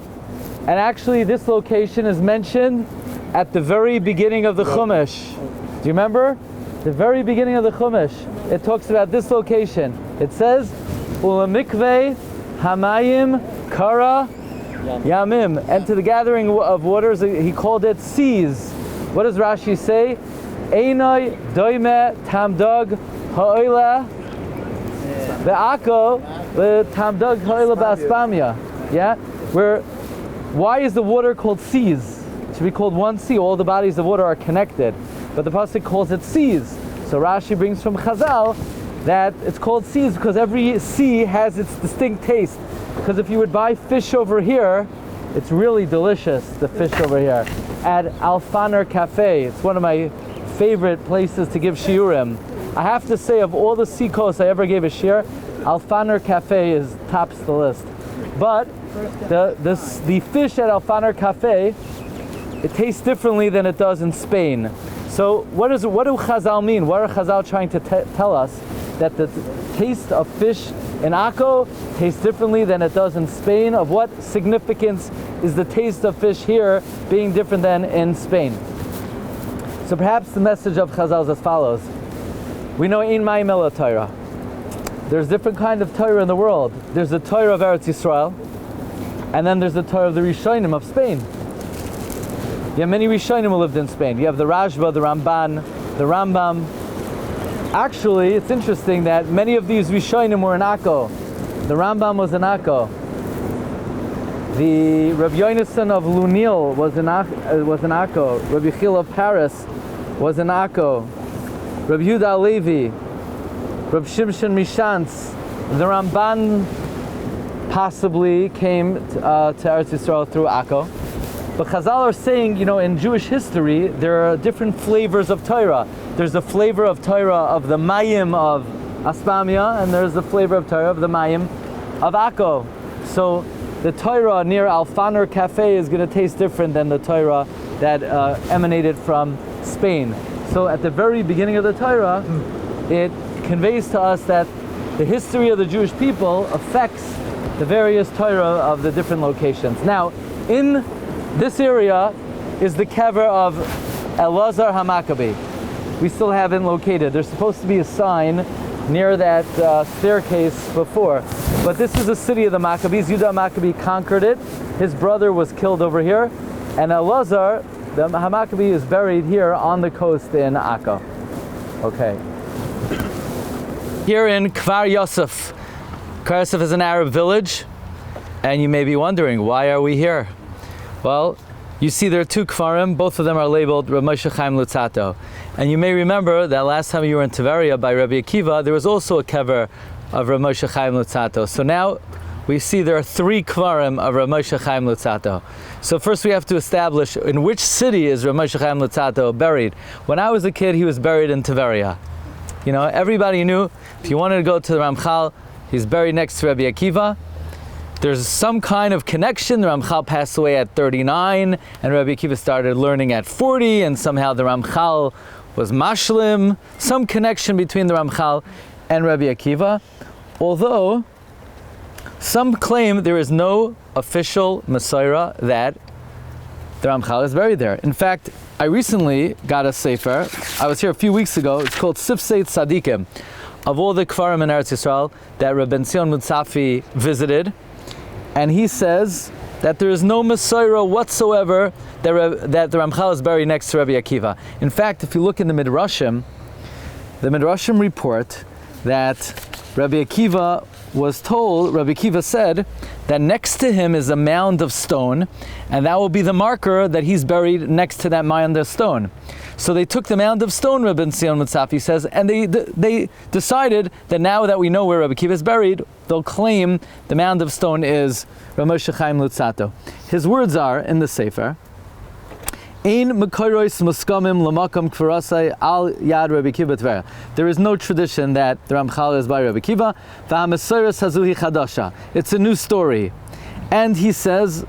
and actually this location is mentioned at the very beginning of the Chumash. Do you remember? The very beginning of the Chumash. It talks about this location. It says, Ulamikveh Hamayim Kara Yamim. And to the gathering of waters, he called it seas. What does Rashi say? Einoi doime tamdog ha'oila the Akko the tamdog ha'oila ba'aspamya. Yeah? Why is the water called seas? It should be called one sea. All the bodies of water are connected. But the pasuk calls it seas. So Rashi brings from Chazal that it's called seas because every sea has its distinct taste. Because if you would buy fish over here, it's really delicious, the fish over here. At Alfaner Cafe, it's one of my favorite places to give shiurim. I have to say, of all the seacoasts I ever gave a shiur, Alfaner Cafe tops the list. But the fish at Alfaner Cafe, it tastes differently than it does in Spain. So what do Chazal mean? What are Chazal trying to tell us? That the taste of fish in Akko tastes differently than it does in Spain. Of what significance is the taste of fish here being different than in Spain? So perhaps the message of Chazal is as follows. We know Ein Mayim Ela Torah. There's different kind of Torah in the world. There's the Torah of Eretz Yisroel, and then there's the Torah of the Rishonim of Spain. You have many Rishonim who lived in Spain. You have the Rashba, the Ramban, the Rambam. Actually, it's interesting that many of these Rishonim were in Akko. The Rambam was in Akko. The Rabbi Yonason of Lunil was in Akko. Rabbi Chil of Paris was in Akko. Rabbi Yehuda HaLevi, Rabbi Shimshon Mishantz. The Ramban possibly came to Eretz Yisrael through Akko. But Chazal are saying, in Jewish history, there are different flavors of Torah. There's the flavor of Torah of the Mayim of Aspamia, and there's the flavor of Torah of the Mayim of Akko. So the Torah near Alfaner Cafe is going to taste different than the Torah that emanated from Spain. So at the very beginning of the Torah, it conveys to us that the history of the Jewish people affects the various Torah of the different locations. Now, in this area is the kever of Elazar HaMaccabi. We still haven't located. There's supposed to be a sign near that staircase before. But this is the city of the Maccabees. Yehuda HaMaccabi conquered it. His brother was killed over here. And Elazar, the HaMaccabi, is buried here on the coast in Akko. Okay. Here in Kfar Yosef. Kfar Yosef is an Arab village. And you may be wondering, why are we here? Well, you see there are two kfarim, both of them are labeled Rav Moshe Chaim Lutzato. And you may remember that last time you were in Tiberia by Rabbi Akiva, there was also a kever of Rav Moshe Chaim Lutzato. So now we see there are three kfarim of Rav Moshe Chaim Lutzato. So first we have to establish in which city is Rav Moshe Chaim Lutzato buried. When I was a kid, he was buried in Tiberia. Everybody knew if you wanted to go to the Ramchal, he's buried next to Rabbi Akiva. There's some kind of connection. The Ramchal passed away at 39, and Rabbi Akiva started learning at 40, and somehow the Ramchal was mashlim, some connection between the Ramchal and Rabbi Akiva, although some claim there is no official Mesorah that the Ramchal is buried there. In fact, I recently got a sefer. I was here a few weeks ago. It's called Sifsei Tzadikim, of all the Kfarim in Eretz Yisrael that Rabbi Tzion Mutzafi visited, and he says that there is no Mesorah whatsoever that the Ramchal is buried next to Rabbi Akiva. In fact, if you look in the Midrashim report that Rabbi Akiva said that next to him is a mound of stone, and that will be the marker that he's buried next to that mound of stone. So they took the mound of stone, Rabbi Tzion Mutzafi says, and they decided that now that we know where Rabbi Akiva is buried, they'll claim the mound of stone is Rav Moshe Chaim Lutzato. His words are in the Sefer, Ein Mekoros Muskamim Lamakam Kfarasai Al Yad Rabbi Akiva Tveria. There is no tradition that the Ramchal is by Rabbi Akiva. V'hamesoros hazuhi chadasha. It's a new story. And he says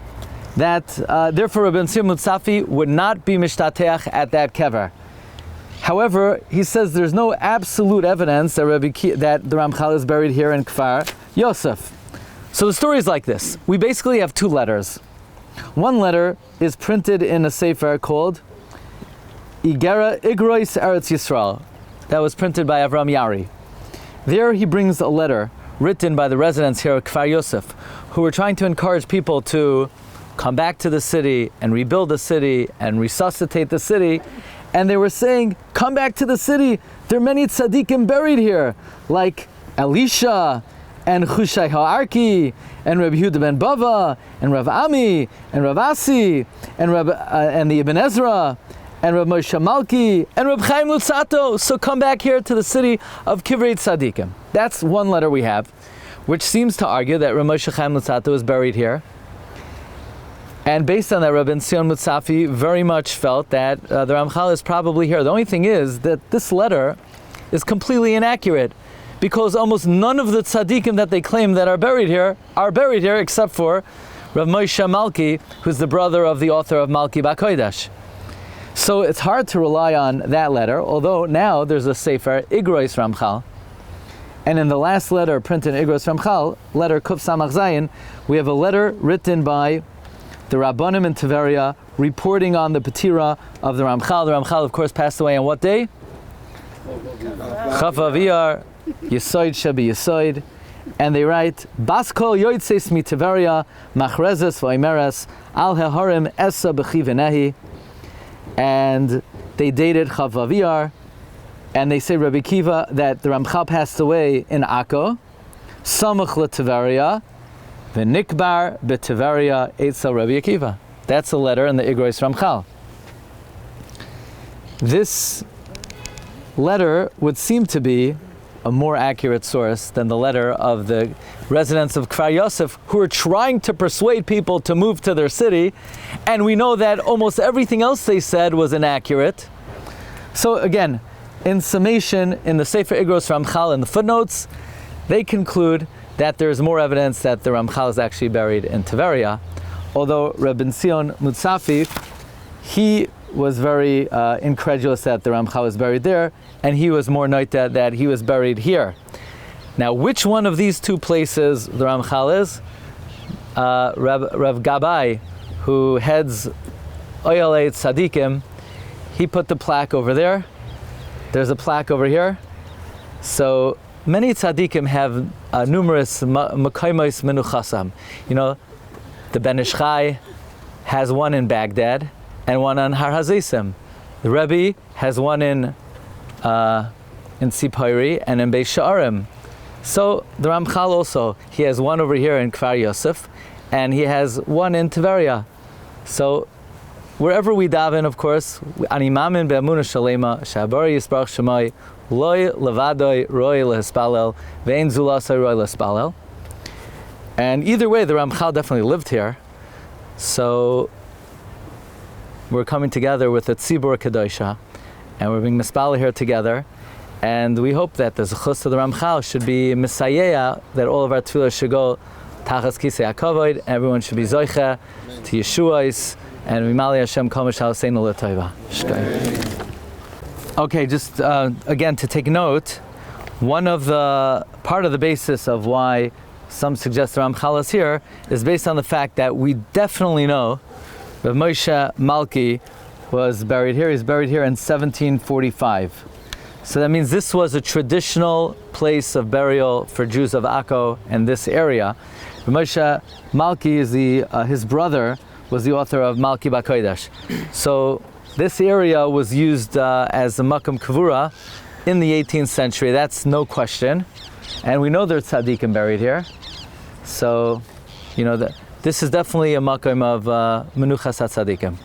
that therefore Rabbi Tzion Mutzafi would not be mishtateach at that kever. However, he says there's no absolute evidence that that the Ramchal is buried here in Kfar Yosef. So the story is like this. We basically have two letters. One letter is printed in a sefer called Igrois Eretz Yisrael, that was printed by Avram Yari. There he brings a letter written by the residents here at Kfar Yosef, who were trying to encourage people to come back to the city and rebuild the city and resuscitate the city. And they were saying, come back to the city. There are many tzaddikim buried here, like Elisha and Chushai Ha'arki and Rabbi Yehuda ben Bava and Rav Ami and Rav Asi and the Ibn Ezra and Rav Moshe Malki and Rav Chaim Lutzato. So come back here to the city of Kivrei Tzadikim. That's one letter we have, which seems to argue that Rav Moshe Chaim Lutzato is buried here. And based on that, Rabbi Tzion Mutzafi very much felt that the Ramchal is probably here. The only thing is that this letter is completely inaccurate, because almost none of the tzaddikim that they claim that are buried here except for Rav Moshe Malki, who's the brother of the author of Malki Bakodesh. So it's hard to rely on that letter, although now there's a sefer, Igrois Ramchal. And in the last letter printed in Igrois Ramchal, letter Kuf Samach Zayin, we have a letter written by the Rabbanim in Tiberia reporting on the Petira of the Ramchal. The Ramchal, of course, passed away on what day? Chaf Aviyar, Yesoid Shebi Yesoid. And they write, Baskol Yoitzeis mi Tiberia, Machrezes Vaimeres, Al Heharim Esa B'chi V'nehi. And they dated Chaf Aviyar, and they say Rabbi Akiva that the Ramchal passed away in Akko, Samach LeTiberia, V'nikbar b'Tiveria Eitzel Rabbi Akiva. That's a letter in the Igrois Ramchal. This letter would seem to be a more accurate source than the letter of the residents of Kfar Yosef, who are trying to persuade people to move to their city, and we know that almost everything else they said was inaccurate. So again, in summation, in the Sefer Igrois Ramchal in the footnotes, they conclude that there is more evidence that the Ramchal is actually buried in Tiberia, although Rabbi Tzion Mutzafi, he was very incredulous that the Ramchal was buried there, and he was more noted that he was buried here. Now, which one of these two places the Ramchal is? Rav Gabai, who heads Oyalei Tzadikim, he put the plaque over there. There's a plaque over here. So many tzaddikim have numerous makayimos menuchasam. You know, the Ben Ish Chai has one in Baghdad and one on Har Hazisim. The Rebbe has one in Sipori and in Beis Sha'arim. So the Ramchal also, he has one over here in Kfar Yosef, and he has one in Tiberia. So wherever we daven, of course, animamin be'amunah shalema, shabari yisbarach shemai, loy levadoi roy lehispalel, ve'en zulasai roy lehispalel. And either way, the Ramchal definitely lived here. So we're coming together with the Tzibur Kedosha, and we're being mispal here together. And we hope that the zechus of the Ramchal should be misayeya, that all of our tefillah should go tachas kisei hakavod, and everyone should be zoicha to Yeshuais, and Mimali Hashem Kol Mishal Seinu L'Toiva. Shkai. Okay, just again to take note, part of the basis of why some suggest the Ramchal is here is based on the fact that we definitely know that Moshe Malki was buried here. He's buried here in 1745. So that means this was a traditional place of burial for Jews of Akko and this area. Moshe Malki is his brother was the author of Malki B'Kodesh. So this area was used as a Makam Kavura in the 18th century. That's no question. And we know there's tzaddikim buried here. So, this is definitely a Makam of Menuchas HaTzaddikim.